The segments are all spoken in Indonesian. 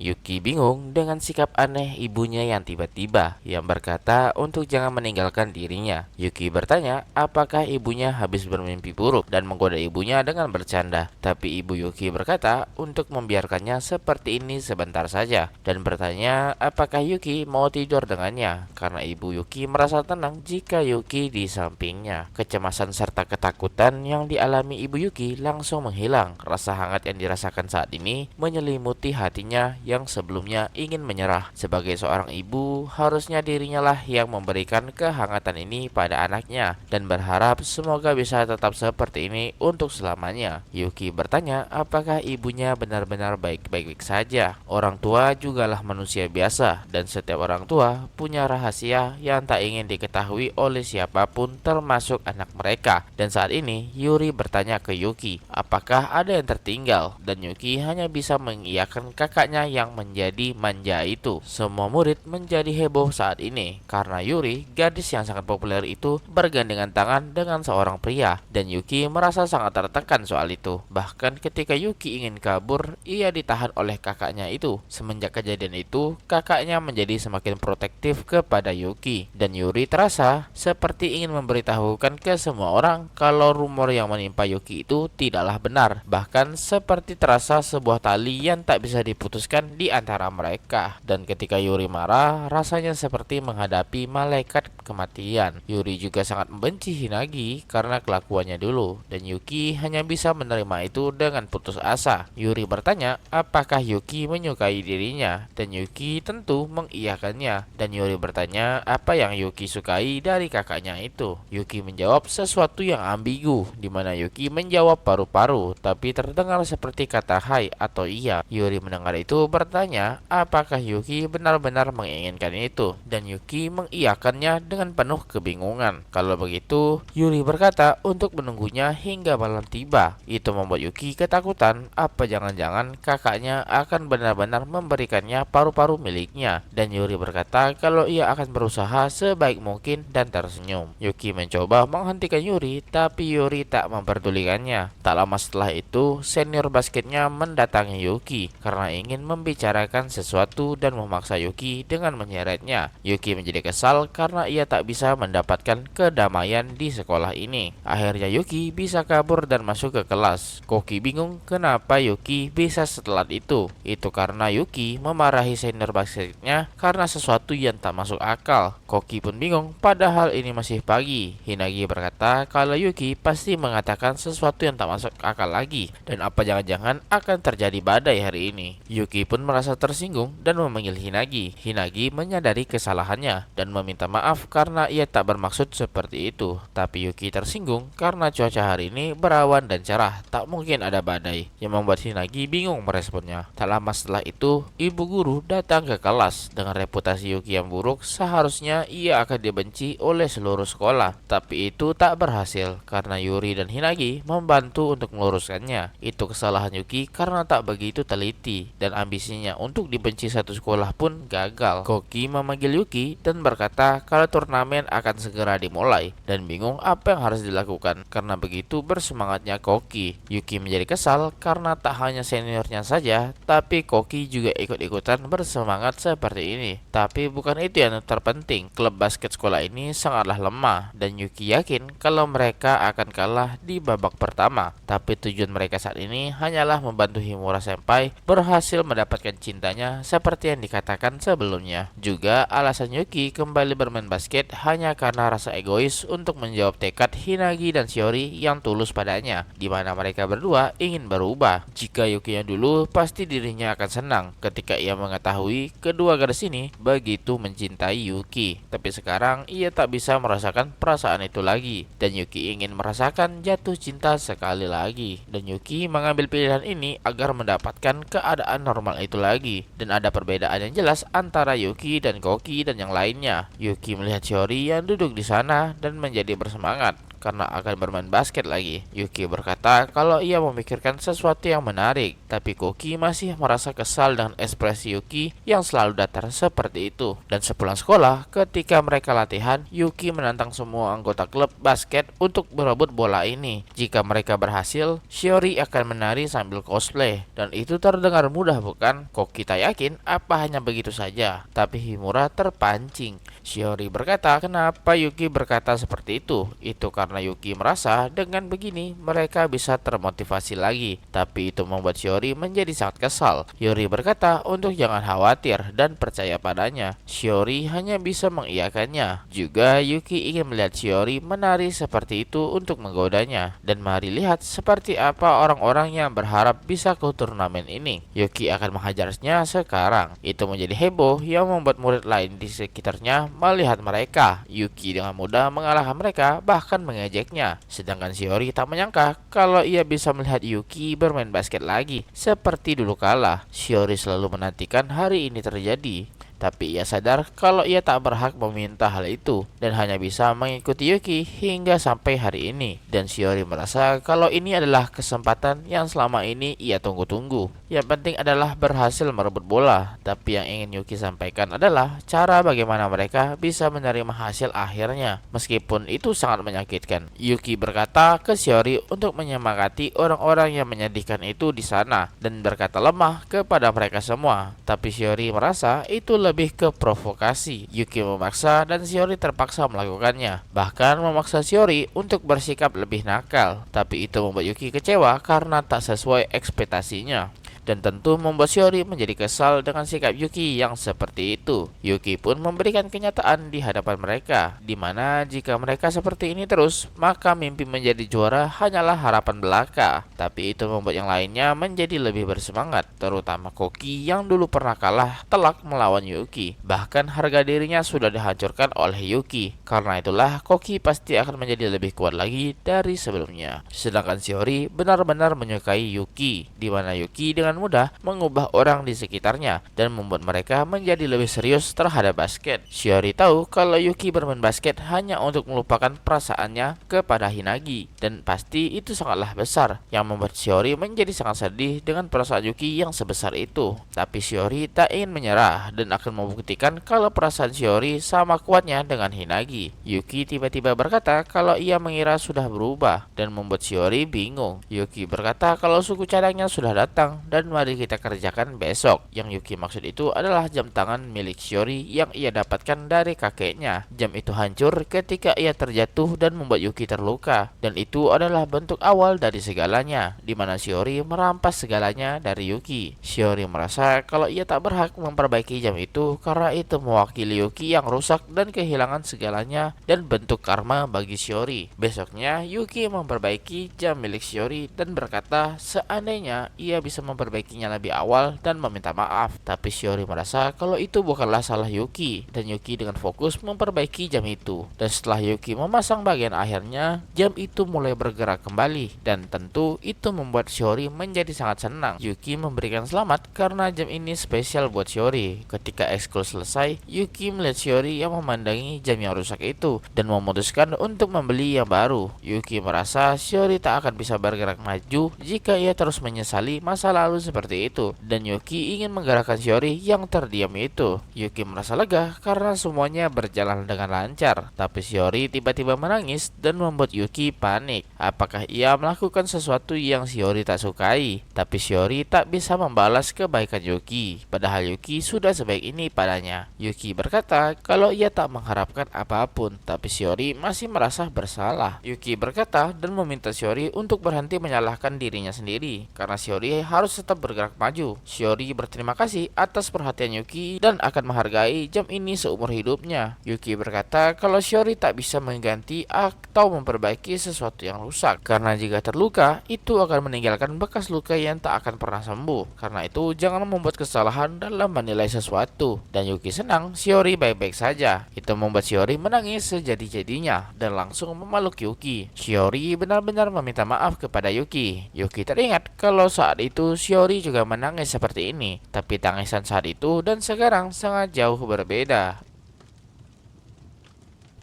Yuki bingung dengan sikap aneh ibunya yang tiba-tiba yang berkata untuk jangan meninggalkan dirinya. Yuki bertanya apakah ibunya habis bermimpi buruk dan menggoda ibunya dengan bercanda. Tapi ibu Yuki berkata untuk membiarkannya seperti ini sebentar saja dan bertanya apakah Yuki mau tidur dengannya karena ibu Yuki merasa tenang jika Yuki di sampingnya. Kecemasan serta ketakutan yang dialami ibu Yuki langsung menghilang. Rasa hangat yang dirasakan saat ini menyelimuti hatinya yang sebelumnya ingin menyerah. Sebagai seorang ibu, harusnya dirinya lah yang memberikan kehangatan ini pada anaknya dan berharap semoga bisa tetap seperti ini untuk selamanya. Yuki bertanya apakah ibunya benar-benar baik-baik saja. Orang tua jugalah manusia biasa dan setiap orang tua punya rahasia yang tak ingin diketahui oleh siapapun termasuk anak mereka. Dan saat ini Yuri bertanya ke Yuki apakah ada yang tertinggal dan Yuki hanya bisa mengiyakan kakaknya yang menjadi manja itu. Semua murid menjadi heboh saat ini karena Yuri, gadis yang sangat populer itu bergandengan tangan dengan seorang pria dan Yuki merasa sangat tertekan soal itu. Bahkan ketika Yuki ingin kabur, ia ditahan oleh kakaknya itu. Semenjak kejadian itu, kakaknya menjadi semakin protektif kepada Yuki dan Yuri terasa seperti ingin memberitahukan ke semua orang kalau rumor yang menimpa Yuki itu tidaklah benar. Bahkan seperti terasa sebuah tali yang tak bisa diputuskan di antara mereka. Dan ketika Yuri marah, rasanya seperti menghadapi malaikat kematian. Yuri juga sangat membenci Hinagi karena kelakuannya dulu dan Yuki hanya bisa menerima itu dengan putus asa. Yuri bertanya apakah Yuki menyukai dirinya dan Yuki tentu mengiyakannya dan Yuri bertanya apa yang Yuki sukai dari kakaknya itu. Yuki menjawab sesuatu yang ambigu di mana Yuki menjawab paru-paru tapi terdengar seperti kata hai atau iya. Yuri mendengar itu bertanya apakah Yuki benar-benar menginginkan itu dan Yuki mengiyakannya dengan penuh kebingungan. Kalau begitu, Yuri berkata untuk menunggunya hingga malam tiba. Itu membuat Yuki ketakutan apa jangan-jangan kakaknya akan benar-benar memberikannya paru-paru miliknya dan Yuri berkata kalau ia akan berusaha sebaik mungkin dan tersenyum. Yuki mencoba menghentikan Yuri tapi Yuri tak memperdulikannya. Tak lama setelah itu, senior basketnya mendatangi Yuki karena ingin membicarakan sesuatu dan memaksa Yuki dengan menyeretnya. Yuki menjadi kesal karena ia tak bisa mendapatkan kedamaian di sekolah ini. Akhirnya Yuki bisa kabur dan masuk ke kelas. Koki bingung kenapa Yuki bisa setelat itu. Itu karena Yuki memarahi senior basketnya karena sesuatu yang tak masuk akal. Koki pun bingung padahal ini masih pagi. Hinagi berkata kalau Yuki pasti mengatakan sesuatu yang tak masuk akal lagi dan apa jangan-jangan akan terjadi badai hari ini. Yuki pun merasa tersinggung dan memanggil Hinagi. Hinagi menyadari kesalahannya dan meminta maaf karena ia tak bermaksud seperti itu. Tapi Yuki tersinggung karena cuaca hari ini berawan dan cerah, tak mungkin ada badai, yang membuat Hinagi bingung meresponnya. Tak lama setelah itu, ibu guru datang ke kelas. Dengan reputasi Yuki yang buruk, seharusnya ia akan dibenci oleh seluruh sekolah. Tapi itu tak berhasil karena Yuri dan Hinagi membantu untuk meluruskannya. Itu kesalahan Yuki karena tak begitu teliti dan ambisinya untuk dibenci satu sekolah pun gagal. Koki memanggil Yuki dan berkata kalau turnamen akan segera dimulai dan bingung apa yang harus dilakukan. Karena begitu bersemangatnya Koki. Yuki menjadi kesal karena tak hanya seniornya saja, tapi Koki juga ikut-ikutan bersemangat seperti ini. Tapi bukan itu yang terpenting. Klub basket sekolah ini sangatlah lemah dan Yuki yakin kalau mereka akan kalah di babak pertama. Tapi tujuan mereka saat ini hanyalah membantu Himura Senpai berhasil mendapatkan cintanya seperti yang dikatakan sebelumnya. Juga alasan Yuki kembali bermain basket hanya karena rasa egois untuk menjawab tekad Hinagi dan Shiori yang tulus padanya, di mana mereka berdua ingin berubah. Jika Yuki yang dulu, pasti dirinya akan senang ketika ia mengetahui kedua gadis ini begitu mencintai Yuki. Tapi sekarang ia tak bisa merasakan perasaan itu lagi dan Yuki ingin merasakan jatuh cinta sekali lagi. Dan Yuki mengambil pilihan ini agar mendapatkan keadaan normal itu lagi. Dan ada perbedaan yang jelas antara Yuki dan Koki dan yang lainnya. Yuki melihat Shiori yang duduk di sana dan menjadi bersemangat karena akan bermain basket lagi. Yuki berkata kalau ia memikirkan sesuatu yang menarik, tapi Koki masih merasa kesal dengan ekspresi Yuki yang selalu datar seperti itu. Dan sepulang sekolah, ketika mereka latihan, Yuki menantang semua anggota klub basket untuk berebut bola ini. Jika mereka berhasil, Shiori akan menari sambil cosplay. Dan itu terdengar mudah, bukan? Koki tak yakin apa hanya begitu saja, tapi Himura terpancing. Shiori berkata, kenapa Yuki berkata seperti itu? Itu karena Yuki merasa dengan begini mereka bisa termotivasi lagi. Tapi itu membuat Shiori menjadi sangat kesal. Yuri berkata untuk jangan khawatir dan percaya padanya. Shiori hanya bisa mengiyakannya. Juga Yuki ingin melihat Shiori menari seperti itu untuk menggodanya. Dan mari lihat seperti apa orang-orang yang berharap bisa ke turnamen ini. Yuki akan menghajarnya sekarang. Itu menjadi heboh yang membuat murid lain di sekitarnya melihat mereka. Yuki dengan mudah mengalahkan mereka, bahkan mengejeknya. Sedangkan Shiori tak menyangka kalau ia bisa melihat Yuki bermain basket lagi seperti dulu kala. Shiori selalu menantikan hari ini terjadi, tapi ia sadar kalau ia tak berhak meminta hal itu dan hanya bisa mengikuti Yuki hingga sampai hari ini. Dan Shiori merasa kalau ini adalah kesempatan yang selama ini ia tunggu-tunggu. Yang penting adalah berhasil merebut bola, tapi yang ingin Yuki sampaikan adalah cara bagaimana mereka bisa menerima hasil akhirnya, meskipun itu sangat menyakitkan. Yuki berkata ke Shiori untuk menyemangati orang-orang yang menyedihkan itu di sana dan berkata lemah kepada mereka semua. Tapi Shiori merasa itu lebih ke provokasi. Yuki memaksa dan Shiori terpaksa melakukannya, bahkan memaksa Shiori untuk bersikap lebih nakal. Tapi itu membuat Yuki kecewa karena tak sesuai ekspektasinya. Dan tentu membuat Shiori menjadi kesal dengan sikap Yuki yang seperti itu. Yuki pun memberikan kenyataan di hadapan mereka, di mana jika mereka seperti ini terus, maka mimpi menjadi juara hanyalah harapan belaka. Tapi itu membuat yang lainnya menjadi lebih bersemangat, terutama Koki yang dulu pernah kalah telak melawan Yuki. Bahkan harga dirinya sudah dihancurkan oleh Yuki. Karena itulah Koki pasti akan menjadi lebih kuat lagi dari sebelumnya. Sedangkan Shiori benar-benar menyukai Yuki, di mana Yuki dengan mudah mengubah orang di sekitarnya dan membuat mereka menjadi lebih serius terhadap basket. Shiori tahu kalau Yuki bermain basket hanya untuk melupakan perasaannya kepada Hinagi, dan pasti itu sangatlah besar yang membuat Shiori menjadi sangat sedih dengan perasaan Yuki yang sebesar itu. Tapi Shiori tak ingin menyerah dan akan membuktikan kalau perasaan Shiori sama kuatnya dengan Hinagi. Yuki tiba-tiba berkata kalau ia mengira sudah berubah dan membuat Shiori bingung. Yuki berkata kalau suku cadangnya sudah datang dan mari kita kerjakan besok. Yang Yuki maksud itu adalah jam tangan milik Shiori yang ia dapatkan dari kakeknya. Jam itu hancur ketika ia terjatuh dan membuat Yuki terluka, dan itu adalah bentuk awal dari segalanya, di mana Shiori merampas segalanya dari Yuki. Shiori merasa kalau ia tak berhak memperbaiki jam itu karena itu mewakili Yuki yang rusak dan kehilangan segalanya dan bentuk karma bagi Shiori. Besoknya Yuki memperbaiki jam milik Shiori dan berkata seandainya ia bisa memperbaikinya lebih awal dan meminta maaf. Tapi Shiori merasa kalau itu bukanlah salah Yuki, dan Yuki dengan fokus memperbaiki jam itu. Dan setelah Yuki memasang bagian akhirnya, jam itu mulai bergerak kembali, dan tentu itu membuat Shiori menjadi sangat senang. Yuki memberikan selamat karena jam ini spesial buat Shiori. Ketika ekskul selesai, Yuki melihat Shiori yang memandangi jam yang rusak itu dan memutuskan untuk membeli yang baru. Yuki merasa Shiori tak akan bisa bergerak maju jika ia terus menyesali masa lalu seperti itu, dan Yuki ingin menggerakkan Shiori yang terdiam itu. Yuki merasa lega karena semuanya berjalan dengan lancar, tapi Shiori tiba-tiba menangis dan membuat Yuki panik. Apakah ia melakukan sesuatu yang Shiori tak sukai? Tapi Shiori tak bisa membalas kebaikan Yuki, padahal Yuki sudah sebaik ini padanya. Yuki berkata kalau ia tak mengharapkan apapun, tapi Shiori masih merasa bersalah. Yuki berkata dan meminta Shiori untuk berhenti menyalahkan dirinya sendiri, karena Shiori harus tetap bergerak maju. Shiori berterima kasih atas perhatian Yuki dan akan menghargai jam ini seumur hidupnya. Yuki berkata kalau Shiori tak bisa mengganti atau memperbaiki sesuatu yang rusak, karena jika terluka, itu akan meninggalkan bekas luka yang tak akan pernah sembuh. Karena itu jangan membuat kesalahan dalam menilai sesuatu. Dan Yuki senang Shiori baik-baik saja. Itu membuat Shiori menangis sejadi-jadinya dan langsung memeluk Yuki. Shiori benar-benar meminta maaf kepada Yuki. Yuki teringat kalau saat itu Shiori juga menangis seperti ini, tapi tangisan saat itu dan sekarang sangat jauh berbeda.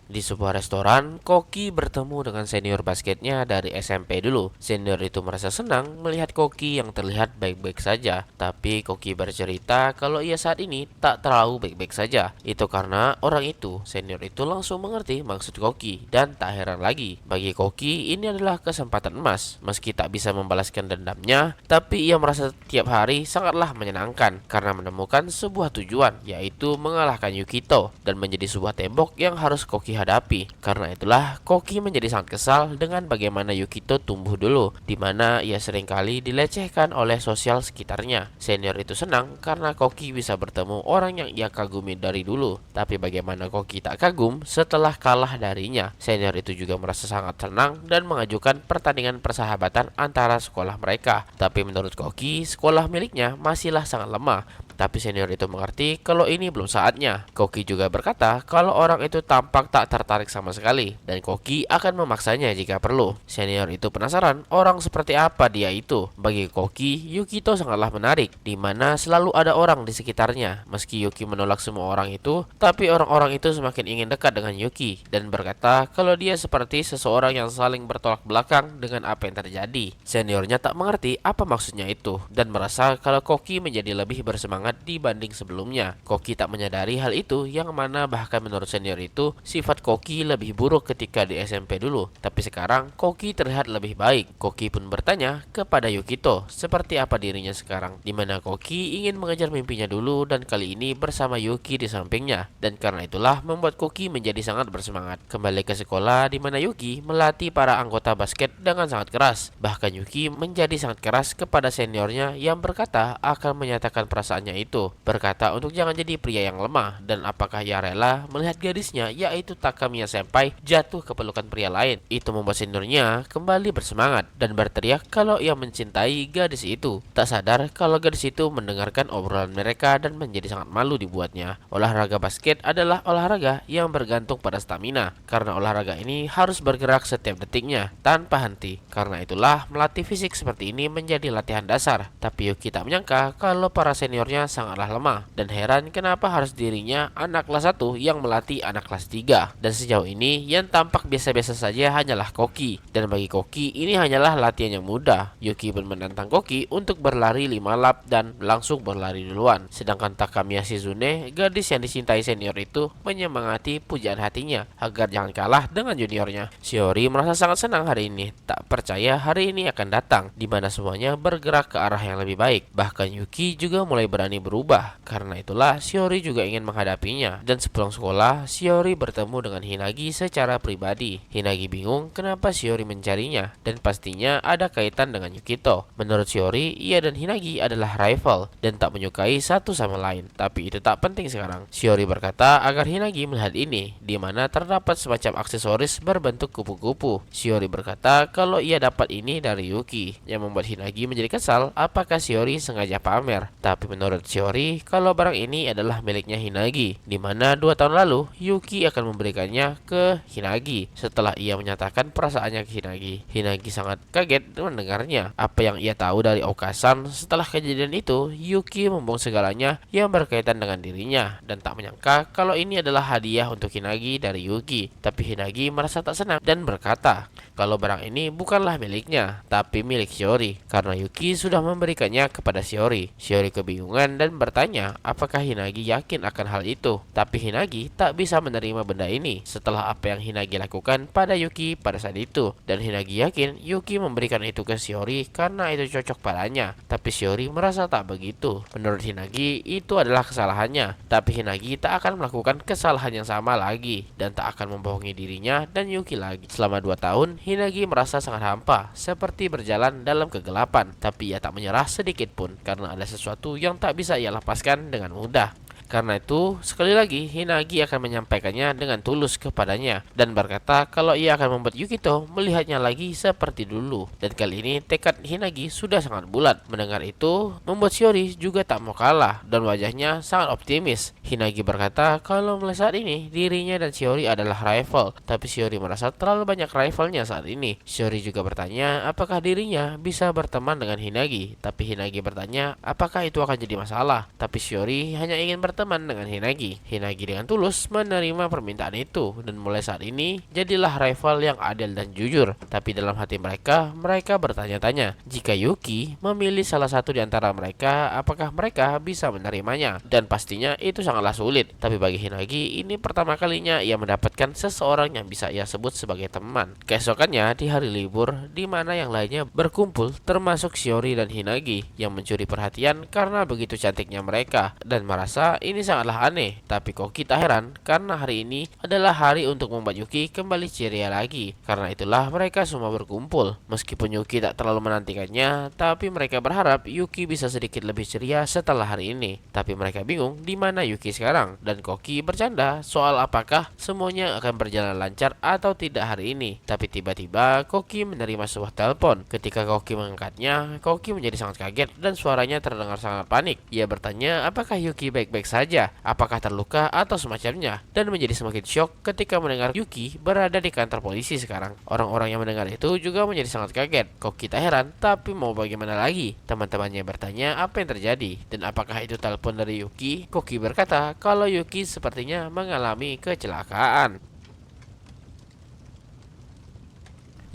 Di sebuah restoran, Koki bertemu dengan senior basketnya dari SMP dulu. Senior itu merasa senang melihat Koki yang terlihat baik-baik saja. Tapi Koki bercerita kalau ia saat ini tak terlalu baik-baik saja. Itu karena orang itu, senior itu langsung mengerti maksud Koki. Dan tak heran lagi, bagi Koki ini adalah kesempatan emas. Meski tak bisa membalaskan dendamnya, tapi ia merasa tiap hari sangatlah menyenangkan karena menemukan sebuah tujuan, yaitu mengalahkan Yukito dan menjadi sebuah tembok yang harus Koki hadapi. Karena itulah Koki menjadi sangat kesal dengan bagaimana Yukito tumbuh dulu, di mana ia seringkali dilecehkan oleh sosial sekitarnya. Senior itu senang karena Koki bisa bertemu orang yang ia kagumi dari dulu. Tapi bagaimana Koki tak kagum setelah kalah darinya? Senior itu juga merasa sangat senang dan mengajukan pertandingan persahabatan antara sekolah mereka. Tapi menurut Koki, sekolah miliknya masihlah sangat lemah. Tapi senior itu mengerti kalau ini belum saatnya. Koki juga berkata kalau orang itu tampak tak tertarik sama sekali, dan Koki akan memaksanya jika perlu. Senior itu penasaran orang seperti apa dia itu. Bagi Koki, Yukito sangatlah menarik, di mana selalu ada orang di sekitarnya. Meski Yuki menolak semua orang itu, tapi orang-orang itu semakin ingin dekat dengan Yuki, dan berkata kalau dia seperti seseorang yang saling bertolak belakang dengan apa yang terjadi. Seniornya tak mengerti apa maksudnya itu, dan merasa kalau Koki menjadi lebih bersemangat dibanding sebelumnya. Koki tak menyadari hal itu, yang mana bahkan menurut senior itu sifat Koki lebih buruk ketika di SMP dulu. Tapi sekarang Koki terlihat lebih baik. Koki pun bertanya kepada Yukito seperti apa dirinya sekarang, di mana Koki ingin mengejar mimpinya dulu dan kali ini bersama Yuki di sampingnya. Dan karena itulah membuat Koki menjadi sangat bersemangat. Kembali ke sekolah di mana Yuki melatih para anggota basket dengan sangat keras. Bahkan Yuki menjadi sangat keras kepada seniornya yang berkata akan menyatakan perasaannya itu, berkata untuk jangan jadi pria yang lemah, dan apakah ia rela melihat gadisnya yaitu Takamiya Senpai jatuh ke pelukan pria lain. Itu membuat seniornya kembali bersemangat dan berteriak kalau ia mencintai gadis itu. Tak sadar kalau gadis itu mendengarkan obrolan mereka dan menjadi sangat malu dibuatnya. Olahraga basket adalah olahraga yang bergantung pada stamina, karena olahraga ini harus bergerak setiap detiknya tanpa henti. Karena itulah melatih fisik seperti ini menjadi latihan dasar. Tapi Yuki tak menyangka kalau para seniornya sangatlah lemah, dan heran kenapa harus dirinya anak kelas 1 yang melatih anak kelas 3. Dan sejauh ini yang tampak biasa-biasa saja hanyalah Koki, dan bagi Koki ini hanyalah latihan yang mudah. Yuki pun menantang Koki untuk berlari 5 lap dan langsung berlari duluan. Sedangkan Takamiya Shizune, gadis yang dicintai senior itu, menyemangati pujaan hatinya agar jangan kalah dengan juniornya. Shiori merasa sangat senang hari ini, tak percaya hari ini akan datang, di mana semuanya bergerak ke arah yang lebih baik. Bahkan Yuki juga mulai berani berubah. Karena itulah Shiori juga ingin menghadapinya. Dan sepulang sekolah, Shiori bertemu dengan Hinagi secara pribadi. Hinagi bingung kenapa Shiori mencarinya, dan pastinya ada kaitan dengan Yukito. Menurut Shiori, ia dan Hinagi adalah rival dan tak menyukai satu sama lain. Tapi itu tak penting sekarang. Shiori berkata agar Hinagi melihat ini, di mana terdapat semacam aksesoris berbentuk kupu-kupu. Shiori berkata kalau ia dapat ini dari Yuki, yang membuat Hinagi menjadi kesal apakah Shiori sengaja pamer. Tapi menurut Shiori, kalau barang ini adalah miliknya Hinagi, di mana 2 tahun lalu Yuki akan memberikannya ke Hinagi setelah ia menyatakan perasaannya ke Hinagi. Hinagi sangat kaget mendengarnya. Apa yang ia tahu dari Okasan setelah kejadian itu, Yuki membuang segalanya yang berkaitan dengan dirinya dan tak menyangka kalau ini adalah hadiah untuk Hinagi dari Yuki. Tapi Hinagi merasa tak senang dan berkata kalau barang ini bukanlah miliknya, tapi milik Shiori, karena Yuki sudah memberikannya kepada Shiori. Shiori kebingungan dan bertanya apakah Hinagi yakin akan hal itu. Tapi Hinagi tak bisa menerima benda ini setelah apa yang Hinagi lakukan pada Yuki pada saat itu. Dan Hinagi yakin Yuki memberikan itu ke Shiori karena itu cocok padanya. Tapi Shiori merasa tak begitu. Menurut Hinagi itu adalah kesalahannya. Tapi Hinagi tak akan melakukan kesalahan yang sama lagi, dan tak akan membohongi dirinya dan Yuki lagi. Selama 2 tahun, Hinagi merasa sangat hampa, seperti berjalan dalam kegelapan. Tapi ia tak menyerah sedikit pun, karena ada sesuatu yang tak bisa ia lepaskan dengan mudah. Karena itu, sekali lagi Hinagi akan menyampaikannya dengan tulus kepadanya dan berkata kalau ia akan membuat Yukito melihatnya lagi seperti dulu. Dan kali ini tekad Hinagi sudah sangat bulat. Mendengar itu, membuat Shiori juga tak mau kalah dan wajahnya sangat optimis. Hinagi berkata kalau mulai saat ini dirinya dan Shiori adalah rival, tapi Shiori merasa terlalu banyak rivalnya saat ini. Shiori juga bertanya apakah dirinya bisa berteman dengan Hinagi, tapi Hinagi bertanya apakah itu akan jadi masalah. Tapi Shiori hanya ingin bertanya berteman dengan Hinagi. Hinagi dengan tulus menerima permintaan itu dan mulai saat ini jadilah rival yang adil dan jujur. Tapi dalam hati mereka bertanya-tanya, jika Yuki memilih salah satu di antara mereka, apakah mereka bisa menerimanya? Dan pastinya itu sangatlah sulit. Tapi bagi Hinagi, ini pertama kalinya ia mendapatkan seseorang yang bisa ia sebut sebagai teman. Keesokannya di hari libur, di mana yang lainnya berkumpul, termasuk Shiori dan Hinagi yang mencuri perhatian karena begitu cantiknya mereka dan merasa ini sangatlah aneh. Tapi Koki tak heran karena hari ini adalah hari untuk membuat Yuki kembali ceria lagi. Karena itulah mereka semua berkumpul. Meskipun Yuki tak terlalu menantikannya, tapi mereka berharap Yuki bisa sedikit lebih ceria setelah hari ini. Tapi mereka bingung di mana Yuki sekarang, dan Koki bercanda soal apakah semuanya akan berjalan lancar atau tidak hari ini. Tapi tiba-tiba Koki menerima sebuah telepon. Ketika Koki mengangkatnya, Koki menjadi sangat kaget dan suaranya terdengar sangat panik. Ia bertanya apakah Yuki baik-baik saja, apakah terluka atau semacamnya, dan menjadi semakin syok ketika mendengar Yuki berada di kantor polisi sekarang. Orang-orang yang mendengar itu juga menjadi sangat kaget. Koki tak heran, tapi mau bagaimana lagi? Teman-temannya bertanya apa yang terjadi dan apakah itu telepon dari Yuki. Koki berkata kalau Yuki sepertinya mengalami kecelakaan.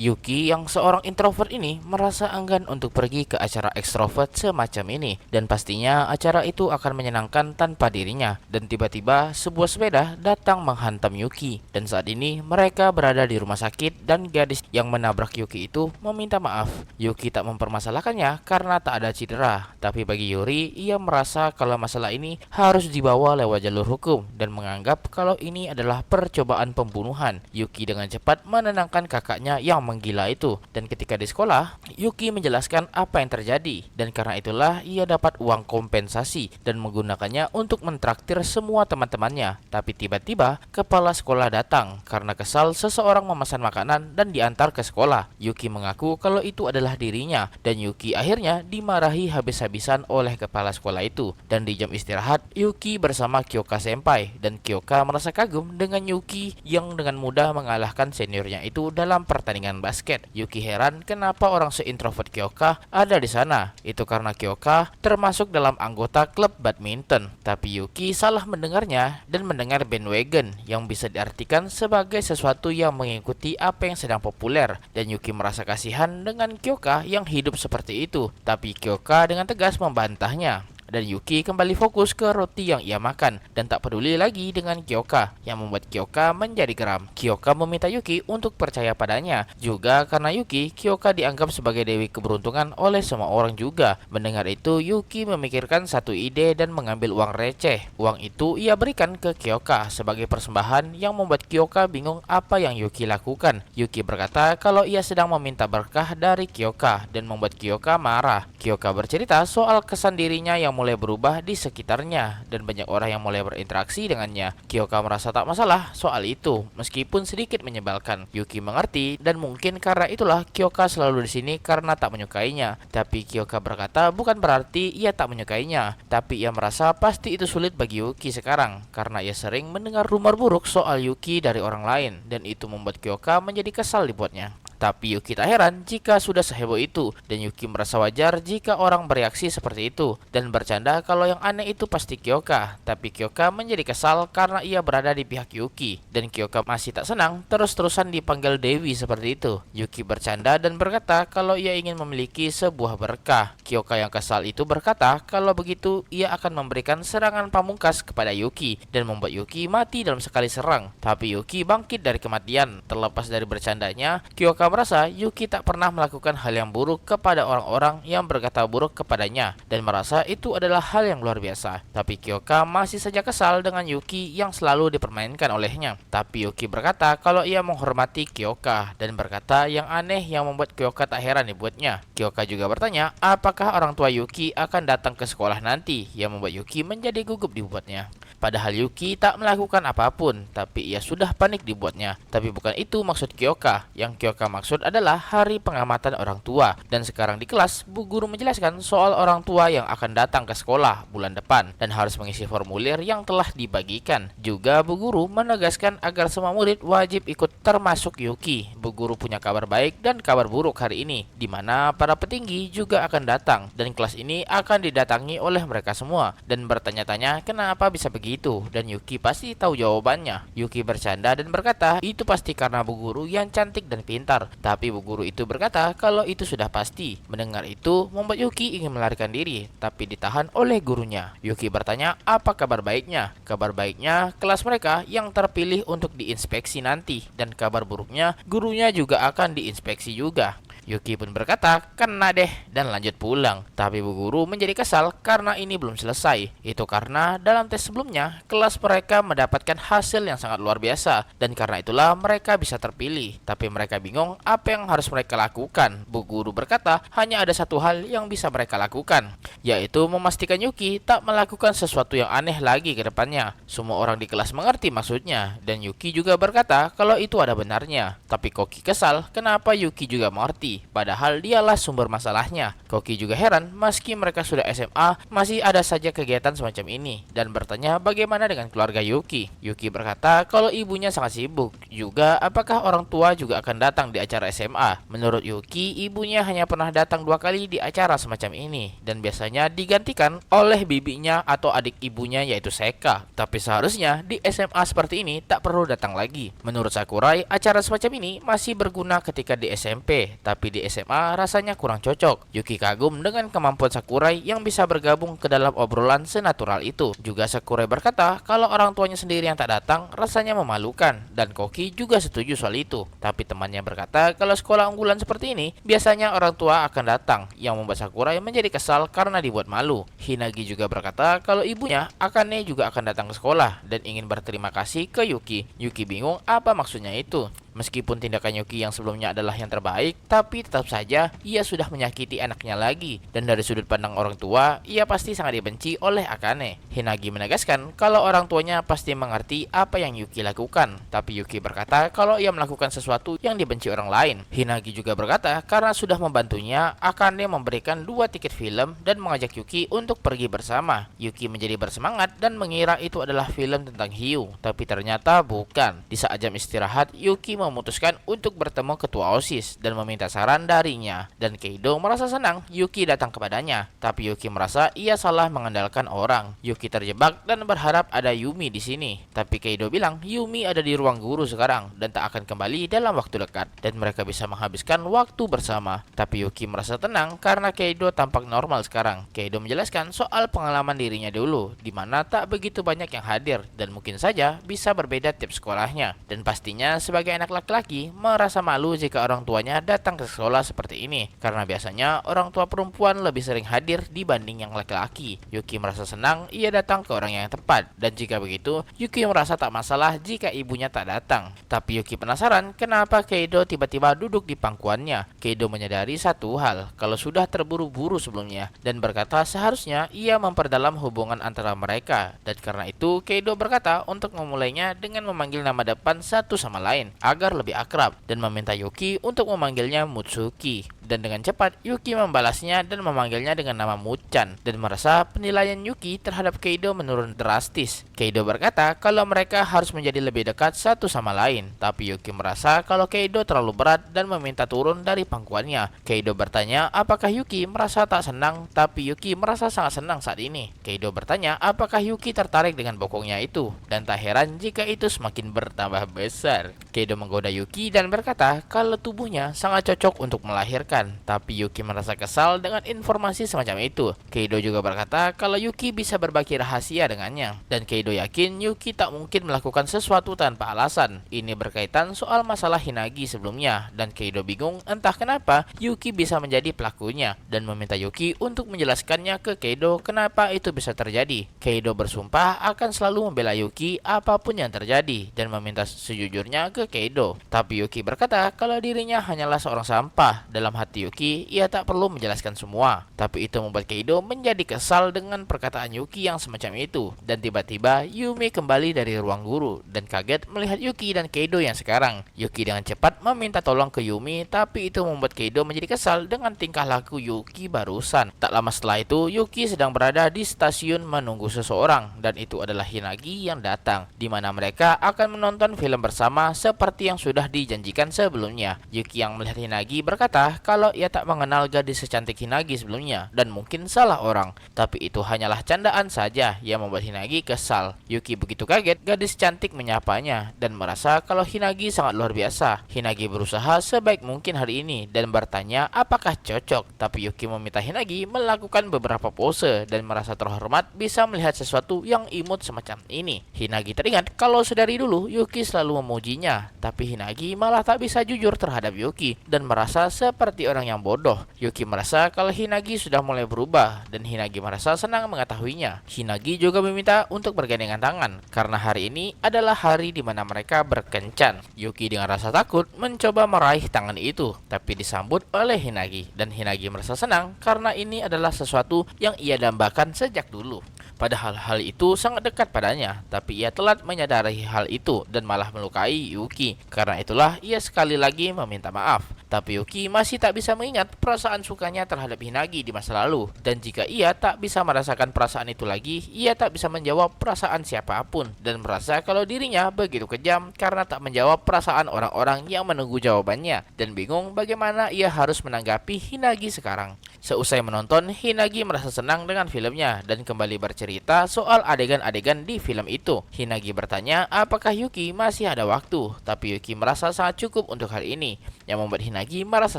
Yuki yang seorang introvert ini merasa enggan untuk pergi ke acara ekstrovert semacam ini, dan pastinya acara itu akan menyenangkan tanpa dirinya. Dan tiba-tiba sebuah sepeda datang menghantam Yuki, dan saat ini mereka berada di rumah sakit dan gadis yang menabrak Yuki itu meminta maaf. Yuki tak mempermasalahkannya karena tak ada cedera, tapi bagi Yuri ia merasa kalau masalah ini harus dibawa lewat jalur hukum dan menganggap kalau ini adalah percobaan pembunuhan. Yuki dengan cepat menenangkan kakaknya yang menggila itu, dan ketika di sekolah Yuki menjelaskan apa yang terjadi, dan karena itulah ia dapat uang kompensasi dan menggunakannya untuk mentraktir semua teman-temannya. Tapi tiba-tiba kepala sekolah datang karena kesal seseorang memesan makanan dan diantar ke sekolah. Yuki mengaku kalau itu adalah dirinya, dan Yuki akhirnya dimarahi habis-habisan oleh kepala sekolah itu. Dan di jam istirahat, Yuki bersama Kyoka senpai, dan Kyoka merasa kagum dengan Yuki yang dengan mudah mengalahkan seniornya itu dalam pertandingan basket. Yuki heran kenapa orang seintrovert Kyoka ada di sana. Itu karena Kyoka termasuk dalam anggota klub badminton. Tapi Yuki salah mendengarnya dan mendengar bandwagon yang bisa diartikan sebagai sesuatu yang mengikuti apa yang sedang populer. Dan Yuki merasa kasihan dengan Kyoka yang hidup seperti itu. Tapi Kyoka dengan tegas membantahnya. Dan Yuki kembali fokus ke roti yang ia makan dan tak peduli lagi dengan Kyoka, yang membuat Kyoka menjadi geram. Kyoka meminta Yuki untuk percaya padanya. Juga karena Yuki, Kyoka dianggap sebagai dewi keberuntungan oleh semua orang juga. Mendengar itu, Yuki memikirkan satu ide dan mengambil uang receh. Uang itu ia berikan ke Kyoka sebagai persembahan yang membuat Kyoka bingung apa yang Yuki lakukan. Yuki berkata kalau ia sedang meminta berkah dari Kyoka dan membuat Kyoka marah. Kyoka bercerita soal kesan dirinya yang mulai berubah di sekitarnya dan banyak orang yang mulai berinteraksi dengannya. Kyoka merasa tak masalah soal itu, meskipun sedikit menyebalkan. Yuki mengerti dan mungkin karena itulah Kyoka selalu di sini karena tak menyukainya. Tapi Kyoka berkata bukan berarti ia tak menyukainya, tapi ia merasa pasti itu sulit bagi Yuki sekarang karena ia sering mendengar rumor buruk soal Yuki dari orang lain, dan itu membuat Kyoka menjadi kesal dibuatnya. Tapi Yuki tak heran jika sudah seheboh itu, dan Yuki merasa wajar jika orang bereaksi seperti itu dan bercanda kalau yang aneh itu pasti Kyoka. Tapi Kyoka menjadi kesal karena ia berada di pihak Yuki, dan Kyoka masih tak senang terus-terusan dipanggil Dewi seperti itu. Yuki bercanda dan berkata kalau ia ingin memiliki sebuah berkah. Kyoka yang kesal itu berkata kalau begitu ia akan memberikan serangan pamungkas kepada Yuki dan membuat Yuki mati dalam sekali serang. Tapi Yuki bangkit dari kematian. Terlepas dari bercandanya, Kyoka merasa Yuki tak pernah melakukan hal yang buruk kepada orang-orang yang berkata buruk kepadanya dan merasa itu adalah hal yang luar biasa. Tapi Kyoka masih saja kesal dengan Yuki yang selalu dipermainkan olehnya. Tapi Yuki berkata kalau ia menghormati Kyoka dan berkata yang aneh yang membuat Kyoka tak heran dibuatnya. Kyoka juga bertanya apakah orang tua Yuki akan datang ke sekolah nanti, yang membuat Yuki menjadi gugup dibuatnya. Padahal Yuki tak melakukan apapun, tapi ia sudah panik dibuatnya. Tapi bukan itu maksud Kyoka. Yang Kyoka maksud dimaksud adalah hari pengamatan orang tua. Dan sekarang di kelas, Bu Guru menjelaskan soal orang tua yang akan datang ke sekolah bulan depan dan harus mengisi formulir yang telah dibagikan. Juga Bu Guru menegaskan agar semua murid wajib ikut termasuk Yuki. Bu Guru punya kabar baik dan kabar buruk hari ini, di mana para petinggi juga akan datang dan kelas ini akan didatangi oleh mereka semua dan bertanya-tanya kenapa bisa begitu, dan Yuki pasti tahu jawabannya. Yuki bercanda dan berkata itu pasti karena Bu Guru yang cantik dan pintar, tapi Bu Guru itu berkata kalau itu sudah pasti. Mendengar itu membuat Yuki ingin melarikan diri, tapi ditahan oleh gurunya. Yuki bertanya apa kabar baiknya. Kabar baiknya kelas mereka yang terpilih untuk diinspeksi nanti, dan kabar buruknya gurunya juga akan diinspeksi juga. Yuki pun berkata, kena deh, dan lanjut pulang. Tapi Bu Guru menjadi kesal karena ini belum selesai. Itu karena dalam tes sebelumnya, kelas mereka mendapatkan hasil yang sangat luar biasa, dan karena itulah mereka bisa terpilih. Tapi mereka bingung apa yang harus mereka lakukan. Bu Guru berkata, hanya ada satu hal yang bisa mereka lakukan, yaitu memastikan Yuki tak melakukan sesuatu yang aneh lagi ke depannya. Semua orang di kelas mengerti maksudnya, dan Yuki juga berkata kalau itu ada benarnya. Tapi Koki kesal, kenapa Yuki juga mengerti, padahal dialah sumber masalahnya. Koki juga heran, meski mereka sudah SMA, masih ada saja kegiatan semacam ini, dan bertanya bagaimana dengan keluarga Yuki. Yuki berkata kalau ibunya sangat sibuk. Juga apakah orang tua juga akan datang di acara SMA? Menurut Yuki, ibunya hanya pernah datang 2 kali di acara semacam ini, dan biasanya digantikan oleh bibinya atau adik ibunya yaitu Seka. Tapi seharusnya di SMA seperti ini tak perlu datang lagi. Menurut Sakurai, acara semacam ini masih berguna ketika di SMP, tapi di SMA rasanya kurang cocok. Yuki kagum dengan kemampuan Sakurai yang bisa bergabung ke dalam obrolan senatural itu. Juga Sakurai berkata kalau orang tuanya sendiri yang tak datang rasanya memalukan, dan Koki juga setuju soal itu. Tapi temannya berkata kalau sekolah unggulan seperti ini biasanya orang tua akan datang, yang membuat Sakurai menjadi kesal karena dibuat malu. Hinagi juga berkata kalau ibunya Akane juga akan datang ke sekolah dan ingin berterima kasih ke Yuki. Yuki bingung apa maksudnya itu. Meskipun tindakan Yuki yang sebelumnya adalah yang terbaik, tapi tetap saja ia sudah menyakiti anaknya lagi. Dan dari sudut pandang orang tua, ia pasti sangat dibenci oleh Akane. Hinagi menegaskan kalau orang tuanya pasti mengerti apa yang Yuki lakukan. Tapi Yuki berkata kalau ia melakukan sesuatu yang dibenci orang lain. Hinagi juga berkata karena sudah membantunya, Akane memberikan 2 tiket film dan mengajak Yuki untuk pergi bersama. Yuki menjadi bersemangat dan mengira itu adalah film tentang hiu, tapi ternyata bukan. Di saat jam istirahat, Yuki memutuskan untuk bertemu ketua OSIS dan meminta saran darinya, dan Keido merasa senang Yuki datang kepadanya. Tapi Yuki merasa ia salah mengandalkan orang. Yuki terjebak dan berharap ada Yumi di sini. Tapi Keido bilang Yumi ada di ruang guru sekarang dan tak akan kembali dalam waktu dekat, dan mereka bisa menghabiskan waktu bersama. Tapi Yuki merasa tenang karena Keido tampak normal sekarang. Keido menjelaskan soal pengalaman dirinya dulu, di mana tak begitu banyak yang hadir dan mungkin saja bisa berbeda tiap sekolahnya. Dan pastinya sebagai anak laki-laki merasa malu jika orang tuanya datang ke sekolah seperti ini, karena biasanya orang tua perempuan lebih sering hadir dibanding yang laki-laki. Yuki merasa senang ia datang ke orang yang tepat, dan jika begitu Yuki merasa tak masalah jika ibunya tak datang. Tapi Yuki penasaran kenapa Keido tiba-tiba duduk di pangkuannya. Keido menyadari satu hal, kalau sudah terburu-buru sebelumnya, dan berkata seharusnya ia memperdalam hubungan antara mereka, dan karena itu Keido berkata untuk memulainya dengan memanggil nama depan satu sama lain agar lebih akrab, dan meminta Yuki untuk memanggilnya Mutsuki. Dan dengan cepat Yuki membalasnya dan memanggilnya dengan nama Muchan, dan merasa penilaian Yuki terhadap Keido menurun drastis. Keido berkata kalau mereka harus menjadi lebih dekat satu sama lain, tapi Yuki merasa kalau Keido terlalu berat dan meminta turun dari pangkuannya. Keido bertanya apakah Yuki merasa tak senang, tapi Yuki merasa sangat senang saat ini. Keido bertanya apakah Yuki tertarik dengan bokongnya itu, dan tak heran jika itu semakin bertambah besar. Keido menggoda Yuki dan berkata kalau tubuhnya sangat cocok untuk melahirkan, tapi Yuki merasa kesal dengan informasi semacam itu. Keido juga berkata kalau Yuki bisa berbagi rahasia dengannya, dan Keido yakin Yuki tak mungkin melakukan sesuatu tanpa alasan. Ini berkaitan soal masalah Hinagi sebelumnya, dan Keido bingung entah kenapa Yuki bisa menjadi pelakunya, dan meminta Yuki untuk menjelaskannya ke Keido kenapa itu bisa terjadi. Keido bersumpah akan selalu membela Yuki apapun yang terjadi, dan meminta sejujurnya ke Keido. Tapi Yuki berkata kalau dirinya hanyalah seorang sampah. Dalam hati hati Yuki, ia tak perlu menjelaskan semua. Tapi itu membuat Keido menjadi kesal dengan perkataan Yuki yang semacam itu. Dan tiba-tiba Yumi kembali dari ruang guru dan kaget melihat Yuki dan Keido yang sekarang. Yuki dengan cepat meminta tolong ke Yumi, tapi itu membuat Keido menjadi kesal dengan tingkah laku Yuki barusan. Tak lama setelah itu, Yuki sedang berada di stasiun menunggu seseorang, dan itu adalah Hinagi yang datang, di mana mereka akan menonton film bersama seperti yang sudah dijanjikan sebelumnya. Yuki yang melihat Hinagi berkata kalau ia tak mengenal gadis secantik Hinagi sebelumnya dan mungkin salah orang. Tapi itu hanyalah candaan saja yang membuat Hinagi kesal. Yuki begitu kaget gadis cantik menyapanya dan merasa kalau Hinagi sangat luar biasa. Hinagi berusaha sebaik mungkin hari ini dan bertanya apakah cocok. Tapi Yuki meminta Hinagi melakukan beberapa pose dan merasa terhormat bisa melihat sesuatu yang imut semacam ini. Hinagi teringat kalau sedari dulu Yuki selalu memujinya, tapi Hinagi malah tak bisa jujur terhadap Yuki dan merasa seperti orang yang bodoh. Yuki merasa kalau Hinagi sudah mulai berubah dan Hinagi merasa senang mengetahuinya. Hinagi juga meminta untuk bergandengan tangan karena hari ini adalah hari di mana mereka berkencan. Yuki dengan rasa takut mencoba meraih tangan itu, tapi disambut oleh Hinagi dan Hinagi merasa senang karena ini adalah sesuatu yang ia dambakan sejak dulu. Padahal hal itu sangat dekat padanya, tapi ia telat menyadari hal itu dan malah melukai Yuki. Karena itulah ia sekali lagi meminta maaf. Tapi Yuki masih tak bisa mengingat perasaan sukanya terhadap Hinagi di masa lalu. Dan jika ia tak bisa merasakan perasaan itu lagi, ia tak bisa menjawab perasaan siapapun. Dan merasa kalau dirinya begitu kejam karena tak menjawab perasaan orang-orang yang menunggu jawabannya. Dan bingung bagaimana ia harus menanggapi Hinagi sekarang. Seusai menonton, Hinagi merasa senang dengan filmnya dan kembali bercerita soal adegan-adegan di film itu. Hinagi bertanya apakah Yuki masih ada waktu, tapi Yuki merasa sangat cukup untuk hari ini. Yang membuat Hinagi merasa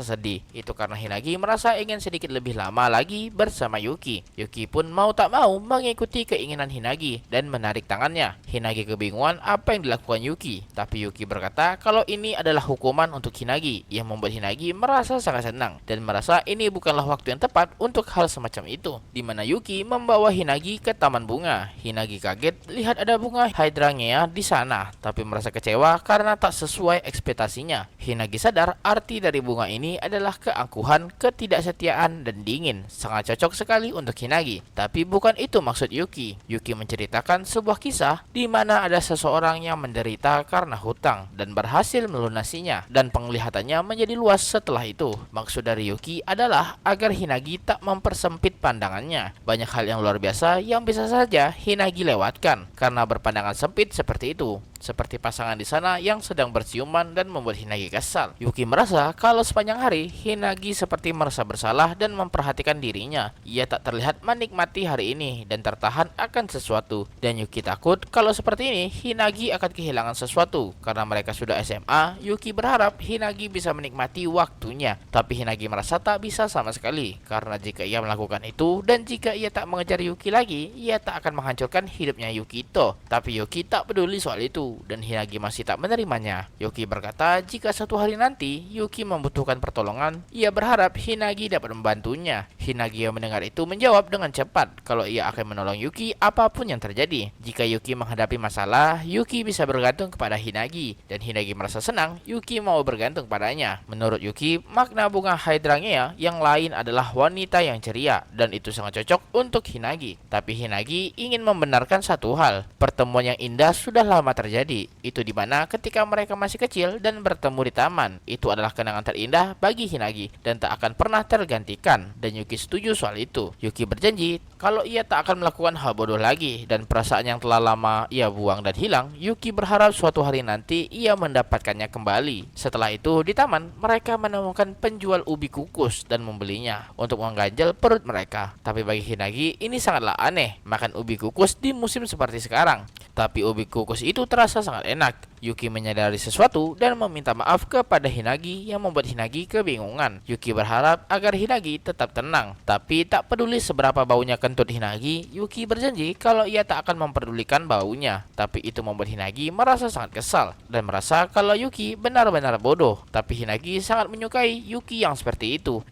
sedih. Itu karena Hinagi merasa ingin sedikit lebih lama lagi bersama Yuki. Yuki pun mau tak mau mengikuti keinginan Hinagi dan menarik tangannya. Hinagi kebingungan apa yang dilakukan Yuki, tapi Yuki berkata kalau ini adalah hukuman untuk Hinagi, yang membuat Hinagi merasa sangat senang dan merasa ini bukanlah waktu yang tepat untuk hal semacam itu, di mana Yuki membawa Hinagi ke taman bunga. Hinagi kaget lihat ada bunga hydrangea di sana, tapi merasa kecewa karena tak sesuai ekspektasinya. Hinagi sadar arti dari bunga ini adalah keangkuhan, ketidaksetiaan, dan dingin. Sangat cocok sekali untuk Hinagi, tapi bukan itu maksud Yuki. Yuki menceritakan sebuah kisah di mana ada seseorang yang menderita karena hutang dan berhasil melunasinya, dan penglihatannya menjadi luas setelah itu. Maksud dari Yuki adalah agar Hinagi tak mempersempit pandangannya. Banyak hal yang luar biasa yang bisa saja Hinagi lewatkan karena berpandangan sempit seperti itu. Seperti pasangan di sana yang sedang berciuman dan membuat Hinagi kesal. Yuki merasa kalau sepanjang hari Hinagi seperti merasa bersalah dan memperhatikan dirinya. Ia tak terlihat menikmati hari ini dan tertahan akan sesuatu. Dan Yuki takut kalau seperti ini Hinagi akan kehilangan sesuatu. Karena mereka sudah SMA, Yuki berharap Hinagi bisa menikmati waktunya. Tapi Hinagi merasa tak bisa sama sekali. Karena jika ia melakukan itu dan jika ia tak mengejar Yuki lagi, ia tak akan menghancurkan hidupnya Yukito. Tapi Yuki tak peduli soal itu dan Hinagi masih tak menerimanya. Yuki berkata jika suatu hari nanti Yuki membutuhkan pertolongan, ia berharap Hinagi dapat membantunya. Hinagi yang mendengar itu menjawab dengan cepat kalau ia akan menolong Yuki apapun yang terjadi. Jika Yuki menghadapi masalah, Yuki bisa bergantung kepada Hinagi dan Hinagi merasa senang Yuki mau bergantung padanya. Menurut Yuki, makna bunga hydrangea yang lain adalah wanita yang ceria dan itu sangat cocok untuk Hinagi. Tapi Hinagi ingin membenarkan satu hal. Pertemuan yang indah sudah lama terjadi. Itu di mana ketika mereka masih kecil dan bertemu di taman. Itu adalah kenangan terindah bagi Hinagi dan tak akan pernah tergantikan. Dan Yuki setuju soal itu. Yuki berjanji kalau ia tak akan melakukan hal bodoh lagi dan perasaan yang telah lama ia buang dan hilang. Yuki berharap suatu hari nanti ia mendapatkannya kembali. Setelah itu di taman mereka menemukan penjual ubi kukus dan membelinya untuk mengganjal perut mereka. Tapi bagi Hinagi ini sangatlah aneh makan ubi kukus di musim seperti sekarang. Tapi ubi kukus itu terasa sangat enak. Yuki menyadari sesuatu dan meminta maaf kepada Hinagi yang membuat Hinagi kebingungan. Yuki berharap agar Hinagi tetap tenang. Tapi tak peduli seberapa baunya kentut Hinagi, Yuki berjanji kalau ia tak akan memperdulikan baunya. Tapi itu membuat Hinagi merasa sangat kesal dan merasa kalau Yuki benar-benar bodoh. Tapi Hinagi sangat menyukai Yuki yang seperti itu.